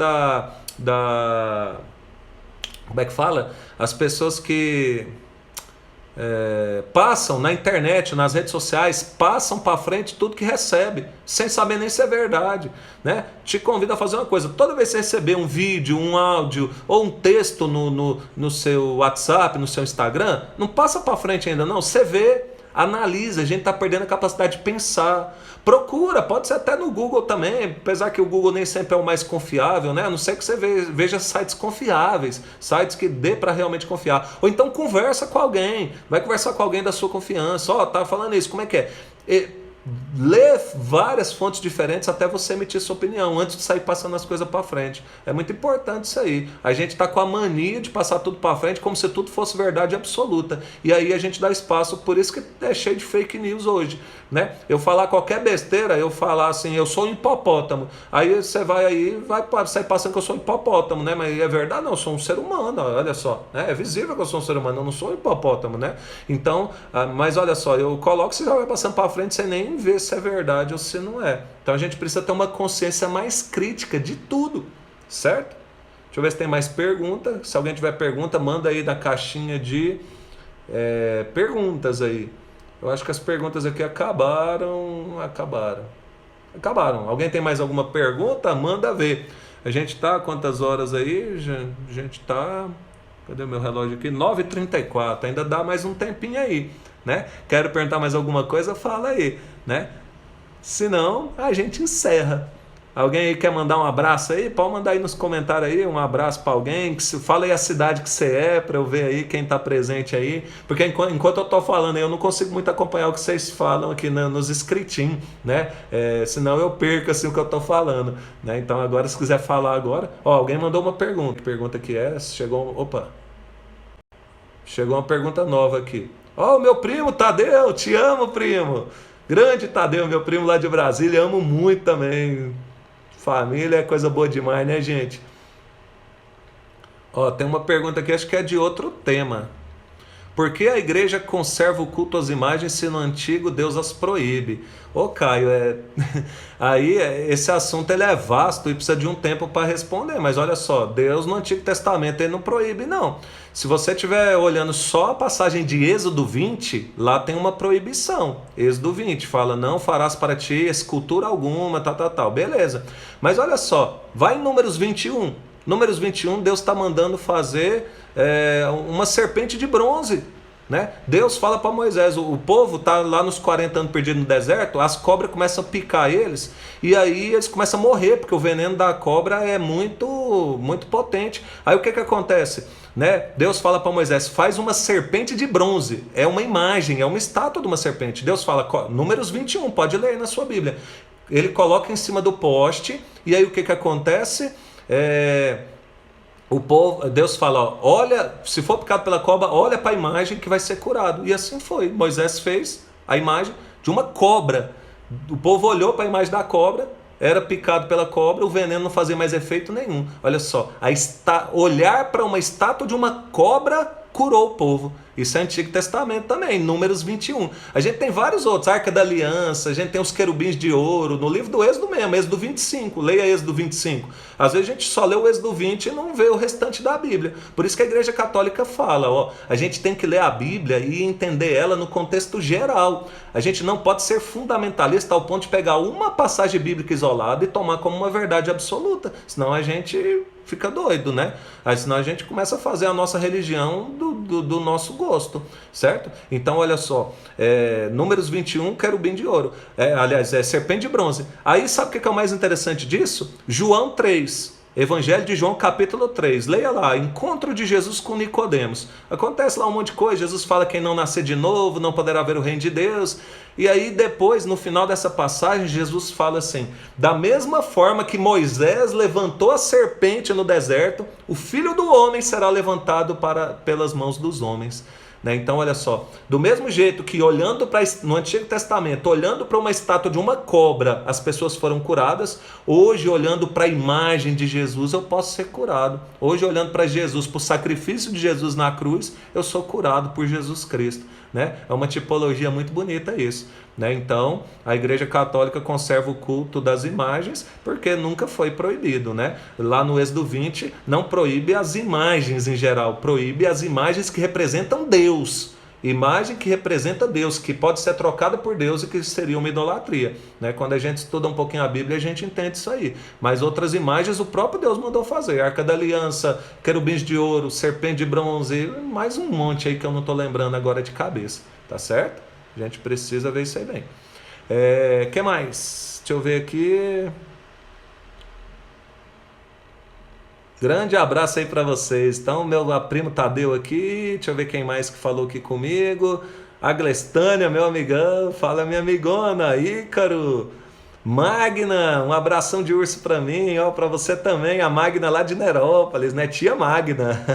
como é que fala? As pessoas que passam na internet, nas redes sociais, passam para frente tudo que recebe, sem saber nem se é verdade, né? Te convido a fazer uma coisa: toda vez que você receber um vídeo, um áudio ou um texto no seu WhatsApp, no seu Instagram, não passa para frente ainda não, você vê, analisa. A gente está perdendo a capacidade de pensar. Procura, pode ser até no Google também, apesar que o Google nem sempre é o mais confiável, né? A não ser que você veja sites confiáveis, sites que dê para realmente confiar. Ou então conversa com alguém, vai conversar com alguém da sua confiança. Ó, tá falando isso, como é que é? Lê várias fontes diferentes até você emitir sua opinião, antes de sair passando as coisas para frente. É muito importante isso aí. A gente está com a mania de passar tudo para frente como se tudo fosse verdade absoluta. E aí a gente dá espaço, por isso que é cheio de fake news hoje, né? Eu falar qualquer besteira, eu falar assim, eu sou um hipopótamo. Aí você vai sair passando que eu sou um hipopótamo, né? Mas é verdade, não, eu sou um ser humano, olha só, né? É visível que eu sou um ser humano, eu não sou um hipopótamo, né? Então, mas olha só, eu coloco, você já vai passando para frente sem nem ver se é verdade ou se não é. Então a gente precisa ter uma consciência mais crítica de tudo, certo? Deixa eu ver se tem mais pergunta. Se alguém tiver pergunta, manda aí na caixinha de perguntas aí. Eu acho que as perguntas aqui acabaram. Alguém tem mais alguma pergunta? Manda ver. A gente tá quantas horas aí? A gente tá... Cadê o meu relógio aqui? 9h34. Ainda dá mais um tempinho aí, né? Quero perguntar mais alguma coisa? Fala aí, né? Se não, a gente encerra. Alguém aí quer mandar um abraço aí? Pode mandar aí nos comentários aí um abraço para alguém. Fala aí a cidade que você é, para eu ver aí quem está presente aí. Porque enquanto eu estou falando aí, eu não consigo muito acompanhar o que vocês falam aqui nos escritinhos, né? Senão eu perco assim o que eu estou falando, né? Então agora, se quiser falar agora... Ó, alguém mandou uma pergunta. Que pergunta que é? Chegou uma pergunta nova aqui. Ó, o meu primo Tadeu, te amo, primo. Grande Tadeu, meu primo lá de Brasília, amo muito também. Família é coisa boa demais, né, gente? Ó, tem uma pergunta aqui, acho que é de outro tema. Por que a igreja conserva o culto às imagens se no antigo Deus as proíbe? Ô Caio, aí esse assunto ele é vasto e precisa de um tempo para responder, mas olha só, Deus no Antigo Testamento ele não proíbe não. Se você estiver olhando só a passagem de Êxodo 20, lá tem uma proibição. Êxodo 20 fala, não farás para ti escultura alguma, tal, beleza. Mas olha só, vai em Números 21. Números 21, Deus está mandando fazer uma serpente de bronze, né? Deus fala para Moisés, o povo está lá nos 40 anos perdido no deserto, as cobras começam a picar eles, e aí eles começam a morrer, porque o veneno da cobra é muito, muito potente. Aí o que acontece? Né? Deus fala para Moisés, faz uma serpente de bronze, é uma imagem, é uma estátua de uma serpente. Deus fala, Números 21, pode ler aí na sua Bíblia. Ele coloca em cima do poste, e aí o que acontece? O povo, Deus fala, ó, olha, se for picado pela cobra, olha para a imagem que vai ser curado. E assim foi. Moisés fez a imagem de uma cobra. O povo olhou para a imagem da cobra, era picado pela cobra, o veneno não fazia mais efeito nenhum. Olha só, olhar para uma estátua de uma cobra curou o povo. Isso é Antigo Testamento também, Números 21. A gente tem vários outros, Arca da Aliança, a gente tem os querubins de ouro, no livro do Êxodo mesmo, Êxodo 25, leia Êxodo 25. Às vezes a gente só lê o Êxodo 20 e não vê o restante da Bíblia. Por isso que a Igreja Católica fala, ó, a gente tem que ler a Bíblia e entender ela no contexto geral. A gente não pode ser fundamentalista ao ponto de pegar uma passagem bíblica isolada e tomar como uma verdade absoluta, senão a gente fica doido, né? Aí senão a gente começa a fazer a nossa religião do nosso gosto, certo? Então olha só, Números 21, querubim de ouro, aliás, serpente de bronze. Aí sabe o que é o mais interessante disso? João 3, Evangelho de João, capítulo 3. Leia lá, encontro de Jesus com Nicodemos. Acontece lá um monte de coisa, Jesus fala que quem não nascer de novo não poderá ver o reino de Deus. E aí depois, no final dessa passagem, Jesus fala assim, da mesma forma que Moisés levantou a serpente no deserto, o Filho do Homem será levantado pelas mãos dos homens. Então olha só, do mesmo jeito que olhando no Antigo Testamento, olhando para uma estátua de uma cobra, as pessoas foram curadas, hoje olhando para a imagem de Jesus eu posso ser curado. Hoje olhando para Jesus, para o sacrifício de Jesus na cruz, eu sou curado por Jesus Cristo. É uma tipologia muito bonita isso. Então a Igreja Católica conserva o culto das imagens porque nunca foi proibido. Lá no Êxodo 20 não proíbe as imagens em geral, proíbe as imagens que representam Deus. Imagem que representa Deus, que pode ser trocada por Deus e que seria uma idolatria. Quando a gente estuda um pouquinho a Bíblia, a gente entende isso aí. Mas outras imagens o próprio Deus mandou fazer. Arca da Aliança, querubins de ouro, serpente de bronze, mais um monte aí que eu não estou lembrando agora de cabeça. Tá certo? A gente precisa ver isso aí bem. Que mais? Deixa eu ver aqui. Grande abraço aí para vocês. Então, meu primo Tadeu aqui. Deixa eu ver quem mais que falou aqui comigo. A Glestânia, meu amigão. Fala, minha amigona. Ícaro. Magna, um abração de urso para mim, para você também, a Magna lá de Nerópolis, tia Magna.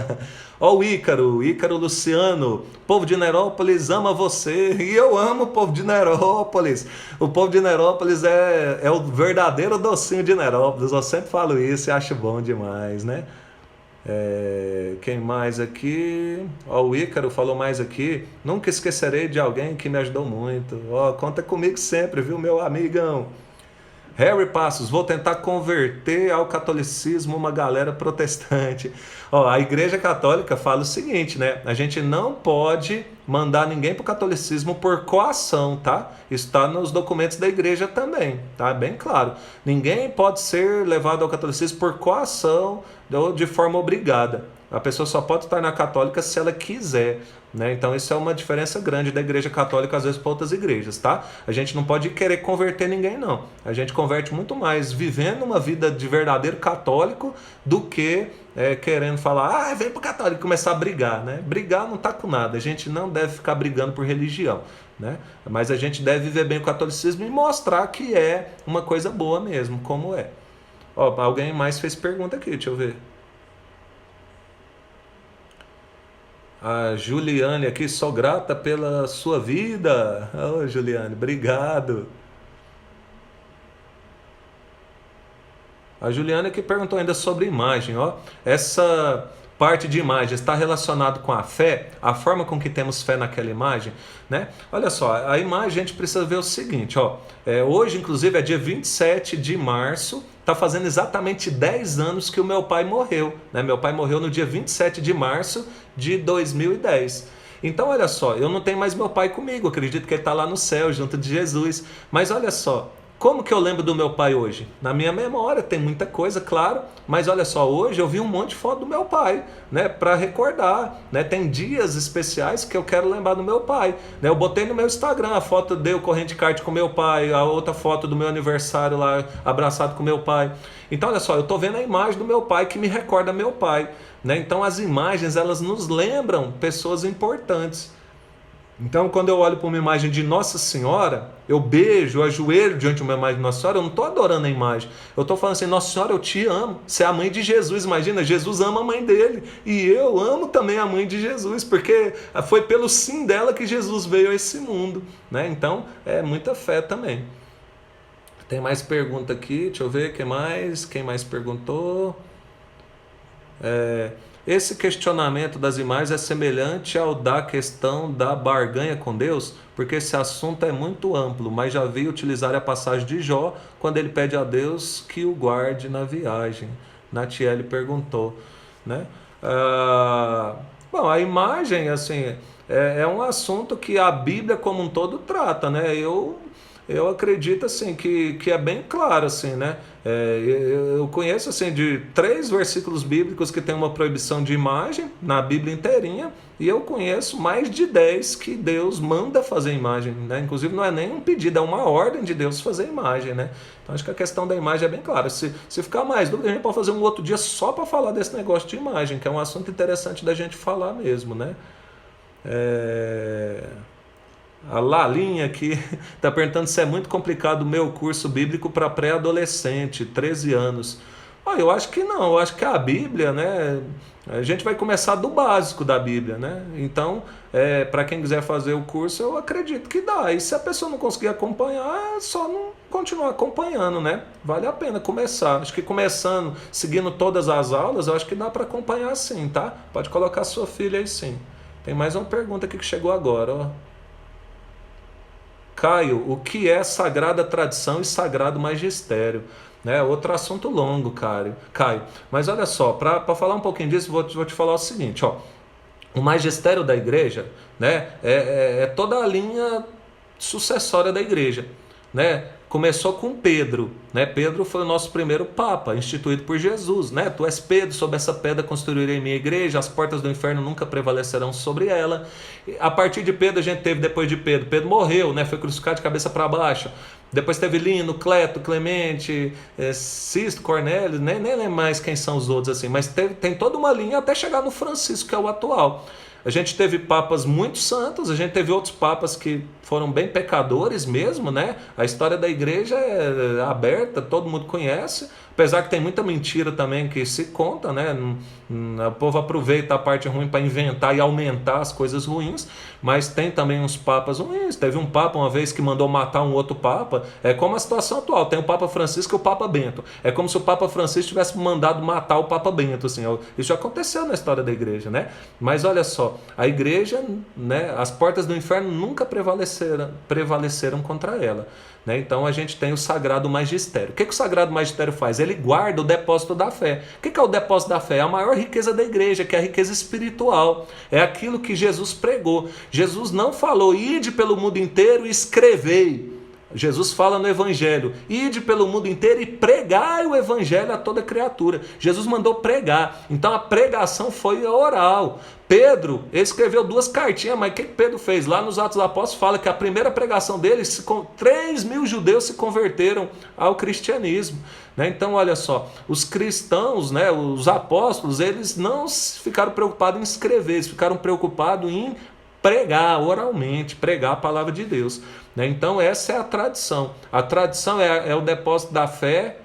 O Ícaro Luciano, povo de Nerópolis ama você, e eu amo o povo de Nerópolis. O povo de Nerópolis é o verdadeiro docinho de Nerópolis, eu sempre falo isso e acho bom demais, Quem mais aqui? O Ícaro falou mais aqui. Nunca esquecerei de alguém que me ajudou muito. Conta comigo sempre, viu, meu amigão? Harry Passos, vou tentar converter ao catolicismo uma galera protestante. A Igreja Católica fala o seguinte, a gente não pode mandar ninguém para o catolicismo por coação, tá? Isso está nos documentos da igreja também, tá? Bem claro. Ninguém pode ser levado ao catolicismo por coação ou de forma obrigada. A pessoa só pode tornar católica se ela quiser. Então isso é uma diferença grande da Igreja Católica às vezes para outras igrejas, tá? A gente não pode querer converter ninguém, não. A gente converte muito mais vivendo uma vida de verdadeiro católico do que querendo falar, vem pro católico e começar a brigar, Brigar não tá com nada. A gente não deve ficar brigando por religião, Mas a gente deve viver bem o catolicismo e mostrar que é uma coisa boa mesmo, como é. Alguém mais fez pergunta aqui, deixa eu ver. A Juliane aqui, sou grata pela sua vida. Juliane, obrigado. A Juliane aqui perguntou ainda sobre imagem. Essa parte de imagem está relacionado com a fé, a forma com que temos fé naquela imagem, Olha só, a imagem a gente precisa ver o seguinte, hoje inclusive é dia 27 de março, está fazendo exatamente 10 anos que o meu pai morreu, Meu pai morreu no dia 27 de março de 2010. Então olha só, eu não tenho mais meu pai comigo, acredito que ele está lá no céu junto de Jesus, mas olha só, como que eu lembro do meu pai hoje? Na minha memória tem muita coisa, claro, mas olha só, hoje eu vi um monte de foto do meu pai, para recordar, Tem dias especiais que eu quero lembrar do meu pai, Eu botei no meu Instagram a foto de eu correndo de kart com meu pai, a outra foto do meu aniversário lá, abraçado com meu pai. Então olha só, eu estou vendo a imagem do meu pai que me recorda meu pai, Então as imagens, elas nos lembram pessoas importantes. Então, quando eu olho para uma imagem de Nossa Senhora, eu beijo, eu ajoelho diante de uma imagem de Nossa Senhora, eu não estou adorando a imagem. Eu estou falando assim, Nossa Senhora, eu te amo. Você é a mãe de Jesus, imagina, Jesus ama a mãe dele. E eu amo também a mãe de Jesus, porque foi pelo sim dela que Jesus veio a esse mundo. Então, é muita fé também. Tem mais pergunta aqui, deixa eu ver, quem mais perguntou? Esse questionamento das imagens é semelhante ao da questão da barganha com Deus, porque esse assunto é muito amplo, mas já vi utilizar a passagem de Jó, quando ele pede a Deus que o guarde na viagem. Natiele perguntou. Bom, a imagem, assim, é um assunto que a Bíblia como um todo trata, Eu acredito assim que é bem claro assim, eu conheço assim de 3 versículos bíblicos que tem uma proibição de imagem na Bíblia inteirinha, E eu conheço mais de 10 que Deus manda fazer imagem, né? Inclusive não é nem um pedido, é uma ordem de Deus fazer imagem, né? Então acho que a questão da imagem é bem clara. Se ficar mais dúvida, a gente pode fazer um outro dia só para falar desse negócio de imagem, que é um assunto interessante da gente falar mesmo, né? A Lalinha aqui está perguntando se é muito complicado o meu curso bíblico para pré-adolescente, 13 anos. Eu acho que não, eu acho que a Bíblia, né? A gente vai começar do básico da Bíblia, né? Então, para quem quiser fazer o curso, eu acredito que dá. E se a pessoa não conseguir acompanhar, é só não continuar acompanhando, né? Vale a pena começar. Acho que começando, seguindo todas as aulas, eu acho que dá para acompanhar sim, tá? Pode colocar sua filha aí sim. Tem mais uma pergunta aqui que chegou agora, ó. Caio, o que é sagrada tradição e sagrado magistério? Né? Outro assunto longo, Caio. Mas olha só, para falar um pouquinho disso, vou te falar o seguinte, ó. O magistério da igreja, né, é toda a linha sucessória da igreja, né? Começou com Pedro, né? Pedro foi o nosso primeiro papa, instituído por Jesus, né? Tu és Pedro, sobre essa pedra construirei minha igreja, as portas do inferno nunca prevalecerão sobre ela. A partir de Pedro, a gente teve depois de Pedro. Pedro morreu, né? Foi crucificado de cabeça para baixo. Depois teve Lino, Cleto, Clemente, Sisto, Cornélio, nem lembro mais quem são os outros assim, mas tem toda uma linha até chegar no Francisco, que é o atual. A gente teve papas muito santos, a gente teve outros papas que foram bem pecadores mesmo, né? A história da igreja é aberta, todo mundo conhece, apesar que tem muita mentira também que se conta, né? O povo aproveita a parte ruim para inventar e aumentar as coisas ruins, mas tem também uns papas ruins. Teve um papa uma vez que mandou matar um outro papa, é como a situação atual, tem o Papa Francisco e o Papa Bento. É como se o Papa Francisco tivesse mandado matar o Papa Bento, assim. Isso já aconteceu na história da igreja, né? Mas olha só, a igreja, né, as portas do inferno nunca prevaleceram contra ela. Né? Então a gente tem o Sagrado Magistério. O que o Sagrado Magistério faz? Ele guarda o depósito da fé. O que é o depósito da fé? É a maior riqueza da igreja, que é a riqueza espiritual. É aquilo que Jesus pregou. Jesus não falou, ide pelo mundo inteiro e escrevei. Jesus fala no Evangelho, ide pelo mundo inteiro e pregai o Evangelho a toda criatura. Jesus mandou pregar, então a pregação foi oral. Pedro, ele escreveu 2 cartinhas, mas o que Pedro fez? Lá nos Atos dos Apóstolos fala que a primeira pregação dele, 3.000 judeus se converteram ao cristianismo. Então olha só, os cristãos, né, os apóstolos, eles não ficaram preocupados em escrever, eles ficaram preocupados em pregar oralmente, pregar a palavra de Deus. Então essa é a tradição. A tradição é o depósito da fé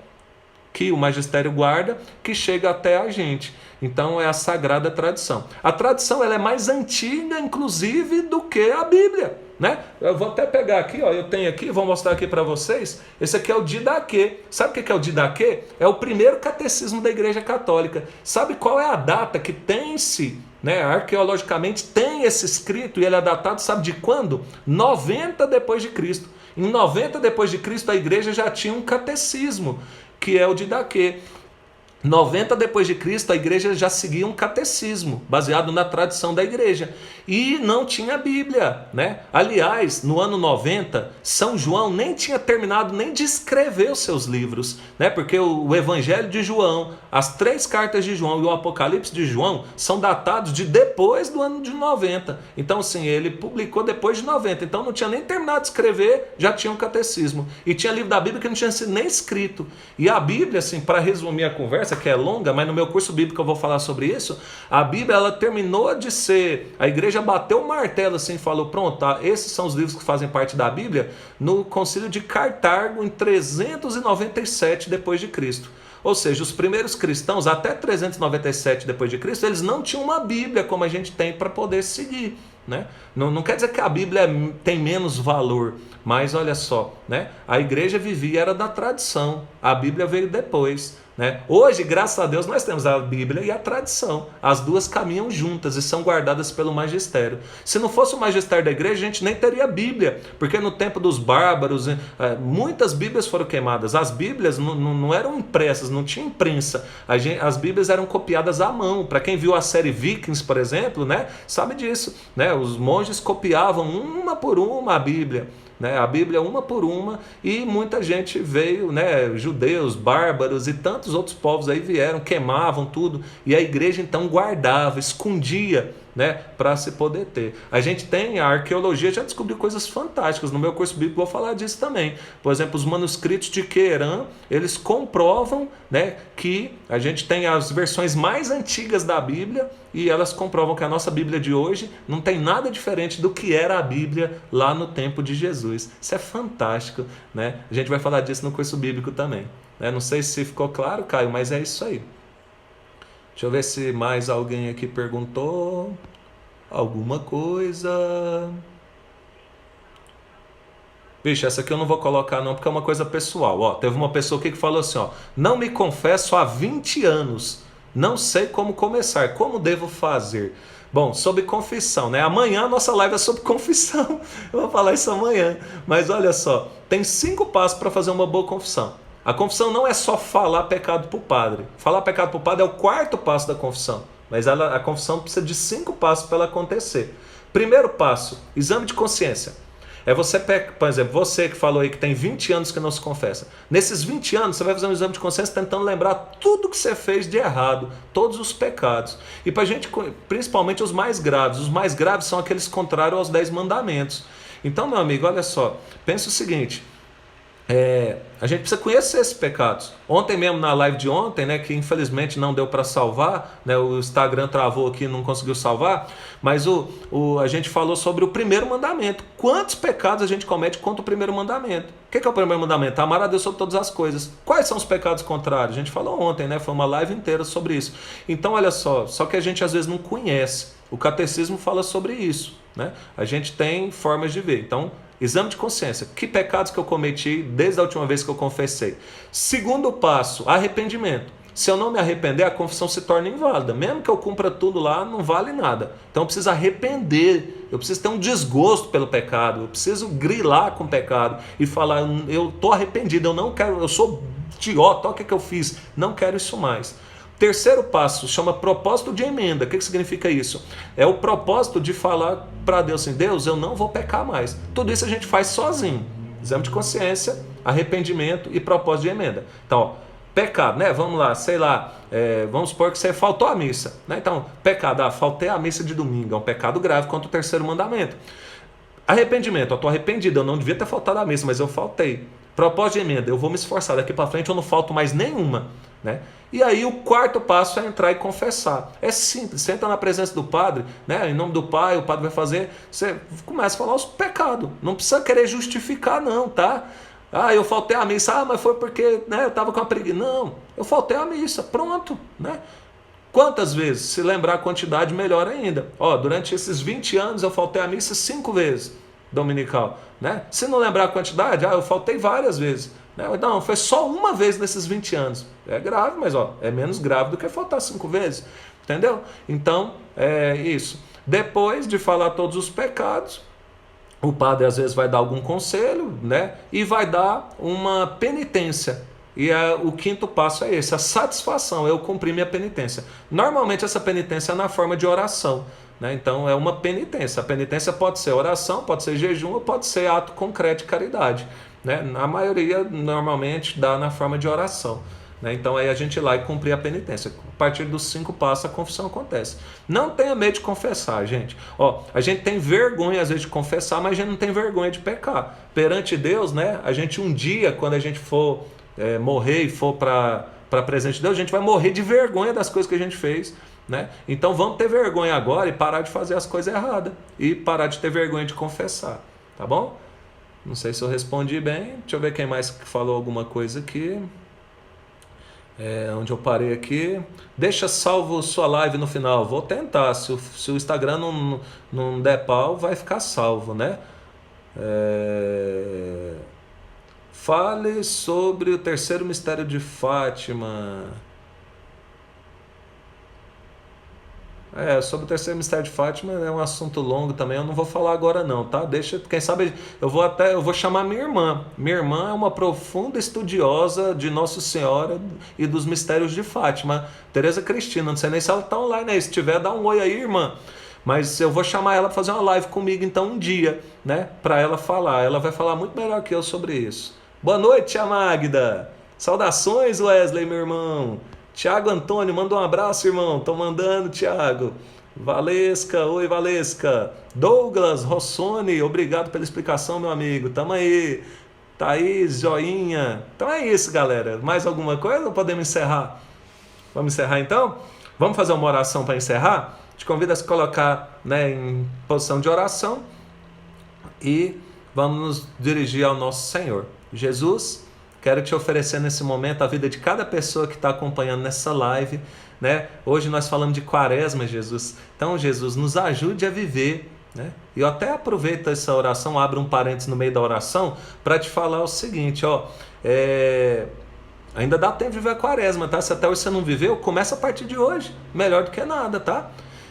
que o magistério guarda, que chega até a gente. Então é a sagrada tradição. A tradição ela é mais antiga, inclusive, do que a Bíblia. Né? Eu vou até pegar aqui, ó, eu tenho aqui, vou mostrar aqui para vocês. Esse aqui é o Didaquê. Sabe o que é o Didaquê? É o primeiro catecismo da Igreja Católica. Sabe qual é a data que tem-se, né, arqueologicamente tem esse escrito, e ele é datado, sabe de quando? 90 depois de Cristo. Em 90 depois de Cristo a igreja já tinha um catecismo, que é o Didaquê. 90 depois de Cristo a igreja já seguia um catecismo baseado na tradição da igreja e não tinha Bíblia, né? Aliás, no ano 90 São João nem tinha terminado nem de escrever os seus livros, né? Porque o Evangelho de João, as 3 cartas de João e o Apocalipse de João são datados de depois do ano de 90. Então assim, ele publicou depois de 90, então não tinha nem terminado de escrever, já tinha um catecismo e tinha livro da Bíblia que não tinha sido nem escrito. E a Bíblia, assim, para resumir a conversa, que é longa, mas no meu curso bíblico eu vou falar sobre isso, a Bíblia ela terminou de ser, a igreja bateu o martelo assim, falou, pronto, esses são os livros que fazem parte da Bíblia, no concílio de Cartago em 397 depois de Cristo. Ou seja, os primeiros cristãos, até 397 depois de Cristo, eles não tinham uma Bíblia como a gente tem para poder seguir. Né? Não quer dizer que a Bíblia tem menos valor, mas olha só, né? A igreja vivia era da tradição, a Bíblia veio depois. Né? Hoje, graças a Deus, nós temos a Bíblia e a tradição. As duas caminham juntas e são guardadas pelo magistério. Se não fosse o magistério da igreja, a gente nem teria Bíblia, porque no tempo dos bárbaros, muitas Bíblias foram queimadas. As Bíblias não eram impressas, não tinha imprensa. As Bíblias eram copiadas à mão. Para quem viu a série Vikings, por exemplo, né, sabe disso. Né? Os monges copiavam uma por uma a Bíblia. Né, a Bíblia uma por uma, e muita gente veio, né, judeus, bárbaros e tantos outros povos aí vieram, queimavam tudo, e a igreja então guardava, escondia, né, para se poder ter. A gente tem a arqueologia, já descobriu coisas fantásticas. No meu curso bíblico vou falar disso também. Por exemplo, os manuscritos de Qumran, eles comprovam, né, que a gente tem as versões mais antigas da Bíblia e elas comprovam que a nossa Bíblia de hoje não tem nada diferente do que era a Bíblia lá no tempo de Jesus. Isso é fantástico, né? A gente vai falar disso no curso bíblico também. Né? Não sei se ficou claro, Caio, mas é isso aí. Deixa eu ver se mais alguém aqui perguntou alguma coisa. Bicho, essa aqui eu não vou colocar não, porque é uma coisa pessoal. Ó, teve uma pessoa aqui que falou assim, ó, não me confesso há 20 anos, não sei como começar, como devo fazer? Bom, sobre confissão, né? Amanhã a nossa live é sobre confissão, eu vou falar isso amanhã. Mas olha só, tem 5 passos para fazer uma boa confissão. A confissão não é só falar pecado para o padre. Falar pecado para o padre é o 4º passo da confissão, mas a confissão precisa de 5 passos para ela acontecer. Primeiro passo, exame de consciência. É você, por exemplo, você que falou aí que tem 20 anos que não se confessa. Nesses 20 anos, você vai fazer um exame de consciência tentando lembrar tudo que você fez de errado, todos os pecados. E para a gente, principalmente os mais graves são aqueles contrários aos 10 mandamentos. Então, meu amigo, olha só, pensa o seguinte, a gente precisa conhecer esses pecados. Ontem mesmo, na live de ontem, né, que infelizmente não deu para salvar, né, o Instagram travou aqui e não conseguiu salvar, mas a gente falou sobre o primeiro mandamento. Quantos pecados a gente comete contra o primeiro mandamento? O que é o primeiro mandamento? Amar a Deus sobre todas as coisas. Quais são os pecados contrários? A gente falou ontem, né, foi uma live inteira sobre isso. Então, olha só que a gente às vezes não conhece. O catecismo fala sobre isso, né? A gente tem formas de ver. Então, exame de consciência. Que pecados que eu cometi desde a última vez que eu confessei? Segundo passo, arrependimento. Se eu não me arrepender, a confissão se torna inválida. Mesmo que eu cumpra tudo lá, não vale nada. Então eu preciso arrepender. Eu preciso ter um desgosto pelo pecado. Eu preciso grilar com o pecado e falar, eu estou arrependido, eu não quero, eu sou idiota, olha o que eu fiz. Não quero isso mais. Terceiro passo, chama propósito de emenda. O que significa isso? É o propósito de falar para Deus assim, Deus, eu não vou pecar mais. Tudo isso a gente faz sozinho. Exame de consciência, arrependimento e propósito de emenda. Então, ó, pecado, né? Vamos lá, sei lá, vamos supor que você faltou à missa. Né? Então, pecado, faltei à missa de domingo. É um pecado grave contra o terceiro mandamento. Arrependimento, eu estou arrependido, eu não devia ter faltado à missa, mas eu faltei. Propósito de emenda, eu vou me esforçar, daqui para frente eu não falto mais nenhuma. Né? E aí o 4º passo é entrar e confessar. É simples, você entra na presença do padre, né? Em nome do Pai, o padre vai fazer, você começa a falar os pecados. Não precisa querer justificar não, tá? Ah, eu faltei à missa, mas foi porque, né, eu estava com a preguiça. Não, eu faltei à missa, pronto, né? Quantas vezes? Se lembrar a quantidade, melhor ainda. Ó, durante esses 20 anos eu faltei à missa 5 vezes dominical. Né? Se não lembrar a quantidade, eu faltei várias vezes. Né? Não, foi só uma vez nesses 20 anos. É grave, mas é menos grave do que faltar 5 vezes. Entendeu? Então, é isso. Depois de falar todos os pecados, o padre às vezes vai dar algum conselho, né? E vai dar uma penitência. E o 5º passo é esse, a satisfação, eu cumpri minha penitência. Normalmente essa penitência é na forma de oração. Né? Então é uma penitência. A penitência pode ser oração, pode ser jejum ou pode ser ato concreto de caridade. Né? A maioria normalmente dá na forma de oração. Né? Então aí a gente ir lá e cumprir a penitência. A partir dos 5 passos a confissão acontece. Não tenha medo de confessar, gente. Ó, a gente tem vergonha às vezes de confessar, mas a gente não tem vergonha de pecar. Perante Deus, né? A gente um dia, quando a gente for morrer e for para a presença de Deus, a gente vai morrer de vergonha das coisas que a gente fez. Né? Então vamos ter vergonha agora e parar de fazer as coisas erradas. E parar de ter vergonha de confessar. Tá bom? Não sei se eu respondi bem. Deixa eu ver quem mais falou alguma coisa aqui. Onde eu parei aqui. Deixa salvo sua live no final. Vou tentar. Se o Instagram não der pau, vai ficar salvo, né? Fale sobre o terceiro mistério de Fátima. Sobre o terceiro mistério de Fátima é um assunto longo também, eu não vou falar agora não, tá? Deixa, quem sabe eu vou chamar minha irmã. Minha irmã é uma profunda estudiosa de Nossa Senhora e dos mistérios de Fátima. Tereza Cristina, não sei nem se ela está online aí, se tiver dá um oi aí, irmã. Mas eu vou chamar ela para fazer uma live comigo então um dia, né? Para ela falar, ela vai falar muito melhor que eu sobre isso. Boa noite, tia Magda. Saudações, Wesley, meu irmão. Tiago Antônio, manda um abraço, irmão. Tô mandando, Tiago. Valesca, oi Valesca. Douglas, Rossoni, obrigado pela explicação, meu amigo. Tamo aí. Thaís, joinha. Então é isso, galera. Mais alguma coisa ou podemos encerrar? Vamos encerrar então? Vamos fazer uma oração para encerrar? Te convido a se colocar, né, em posição de oração e vamos nos dirigir ao nosso Senhor. Jesus, quero te oferecer nesse momento a vida de cada pessoa que está acompanhando nessa live, né? Hoje nós falamos de quaresma, Jesus. Então, Jesus, nos ajude a viver, né? E eu até aproveito essa oração, abro um parênteses no meio da oração, para te falar o seguinte, ó. Ainda dá tempo de viver a quaresma, tá? Se até hoje você não viveu, começa a partir de hoje. Melhor do que nada, tá?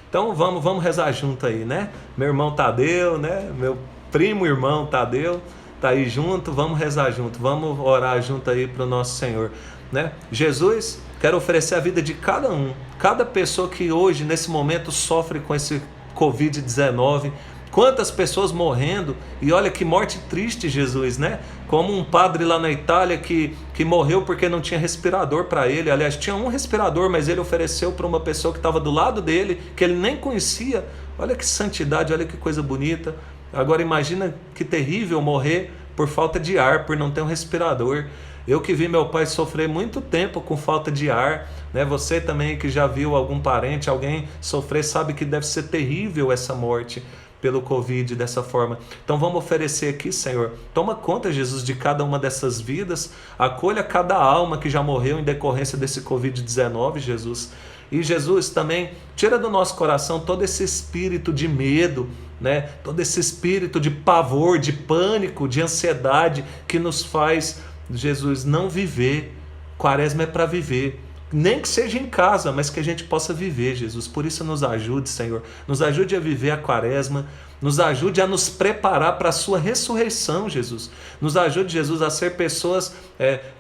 Então vamos rezar junto aí, né? Meu irmão Tadeu, né? Meu primo irmão Tadeu tá aí junto, vamos rezar junto, vamos orar junto aí para o nosso Senhor, né? Jesus, quero oferecer a vida de cada pessoa que hoje, nesse momento, sofre com esse Covid-19. Quantas pessoas morrendo, e olha que morte triste, Jesus, né? Como um padre lá na Itália que morreu porque não tinha respirador para ele. Aliás, tinha um respirador, mas ele ofereceu para uma pessoa que estava do lado dele, que ele nem conhecia. Olha que santidade, olha que coisa bonita. Agora imagina que terrível morrer por falta de ar, por não ter um respirador. Eu que vi meu pai sofrer muito tempo com falta de ar, né? Você também que já viu algum parente, alguém sofrer, sabe que deve ser terrível essa morte pelo Covid dessa forma. Então vamos oferecer aqui, Senhor. Toma conta, Jesus, de cada uma dessas vidas. Acolha cada alma que já morreu em decorrência desse Covid-19, Jesus. E Jesus também tira do nosso coração todo esse espírito de medo, né? Todo esse espírito de pavor, de pânico, de ansiedade que nos faz, Jesus, não viver. Quaresma é para viver. Nem que seja em casa, mas que a gente possa viver, Jesus. Por isso nos ajude, Senhor. Nos ajude a viver a quaresma. Nos ajude a nos preparar para a sua ressurreição, Jesus. Nos ajude, Jesus, a ser pessoas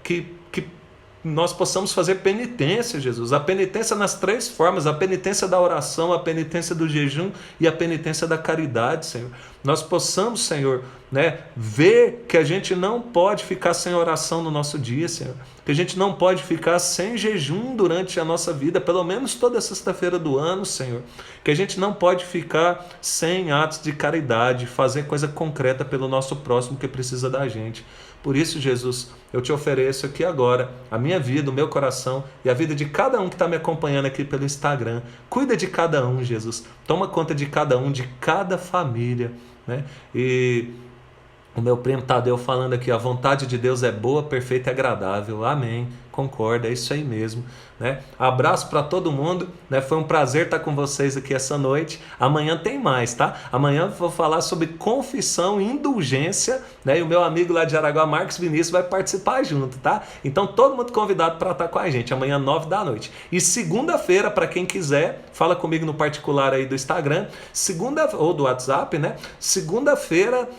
que nós possamos fazer penitência, Jesus. A penitência nas 3 formas: a penitência da oração, a penitência do jejum e a penitência da caridade, Senhor. Nós possamos, Senhor, né, ver que a gente não pode ficar sem oração no nosso dia, Senhor. Que a gente não pode ficar sem jejum durante a nossa vida, pelo menos toda sexta-feira do ano, Senhor. Que a gente não pode ficar sem atos de caridade, fazer coisa concreta pelo nosso próximo que precisa da gente. Por isso, Jesus, eu te ofereço aqui agora a minha vida, o meu coração e a vida de cada um que está me acompanhando aqui pelo Instagram. Cuida de cada um, Jesus. Toma conta de cada um, de cada família, né? E o meu primo Tadeu falando aqui, a vontade de Deus é boa, perfeita e agradável. Amém. Concordo, é isso aí mesmo, né? Abraço para todo mundo, né? Foi um prazer estar com vocês aqui essa noite. Amanhã tem mais, tá? Amanhã eu vou falar sobre confissão e indulgência, né? E o meu amigo lá de Araguá, Marcos Vinícius, vai participar junto, tá? Então todo mundo convidado para estar com a gente amanhã 9 da noite. E segunda-feira, para quem quiser, fala comigo no particular aí do Instagram, ou do WhatsApp, né? Segunda-feira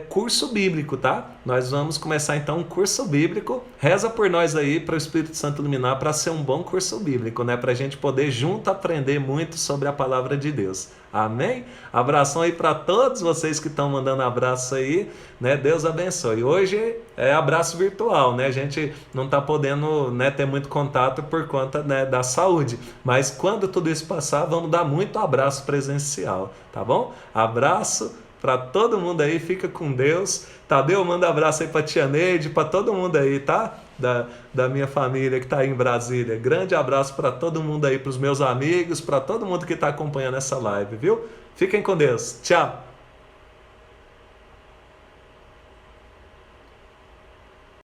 curso bíblico, tá? Nós vamos começar então um curso bíblico. Reza por nós aí para o Espírito Santo iluminar, para ser um bom curso bíblico, né? Para a gente poder junto aprender muito sobre a palavra de Deus. Amém? Abração aí para todos vocês que estão mandando abraço aí, né? Deus abençoe. Hoje é abraço virtual, né? A gente não está podendo, né, ter muito contato por conta, né, da saúde. Mas quando tudo isso passar, vamos dar muito abraço presencial, tá bom? Abraço para todo mundo aí, fica com Deus. Tadeu, manda abraço aí para tia Neide, para todo mundo aí, tá? Da minha família que está aí em Brasília. Grande abraço para todo mundo aí, para os meus amigos, para todo mundo que está acompanhando essa live, viu? Fiquem com Deus. Tchau!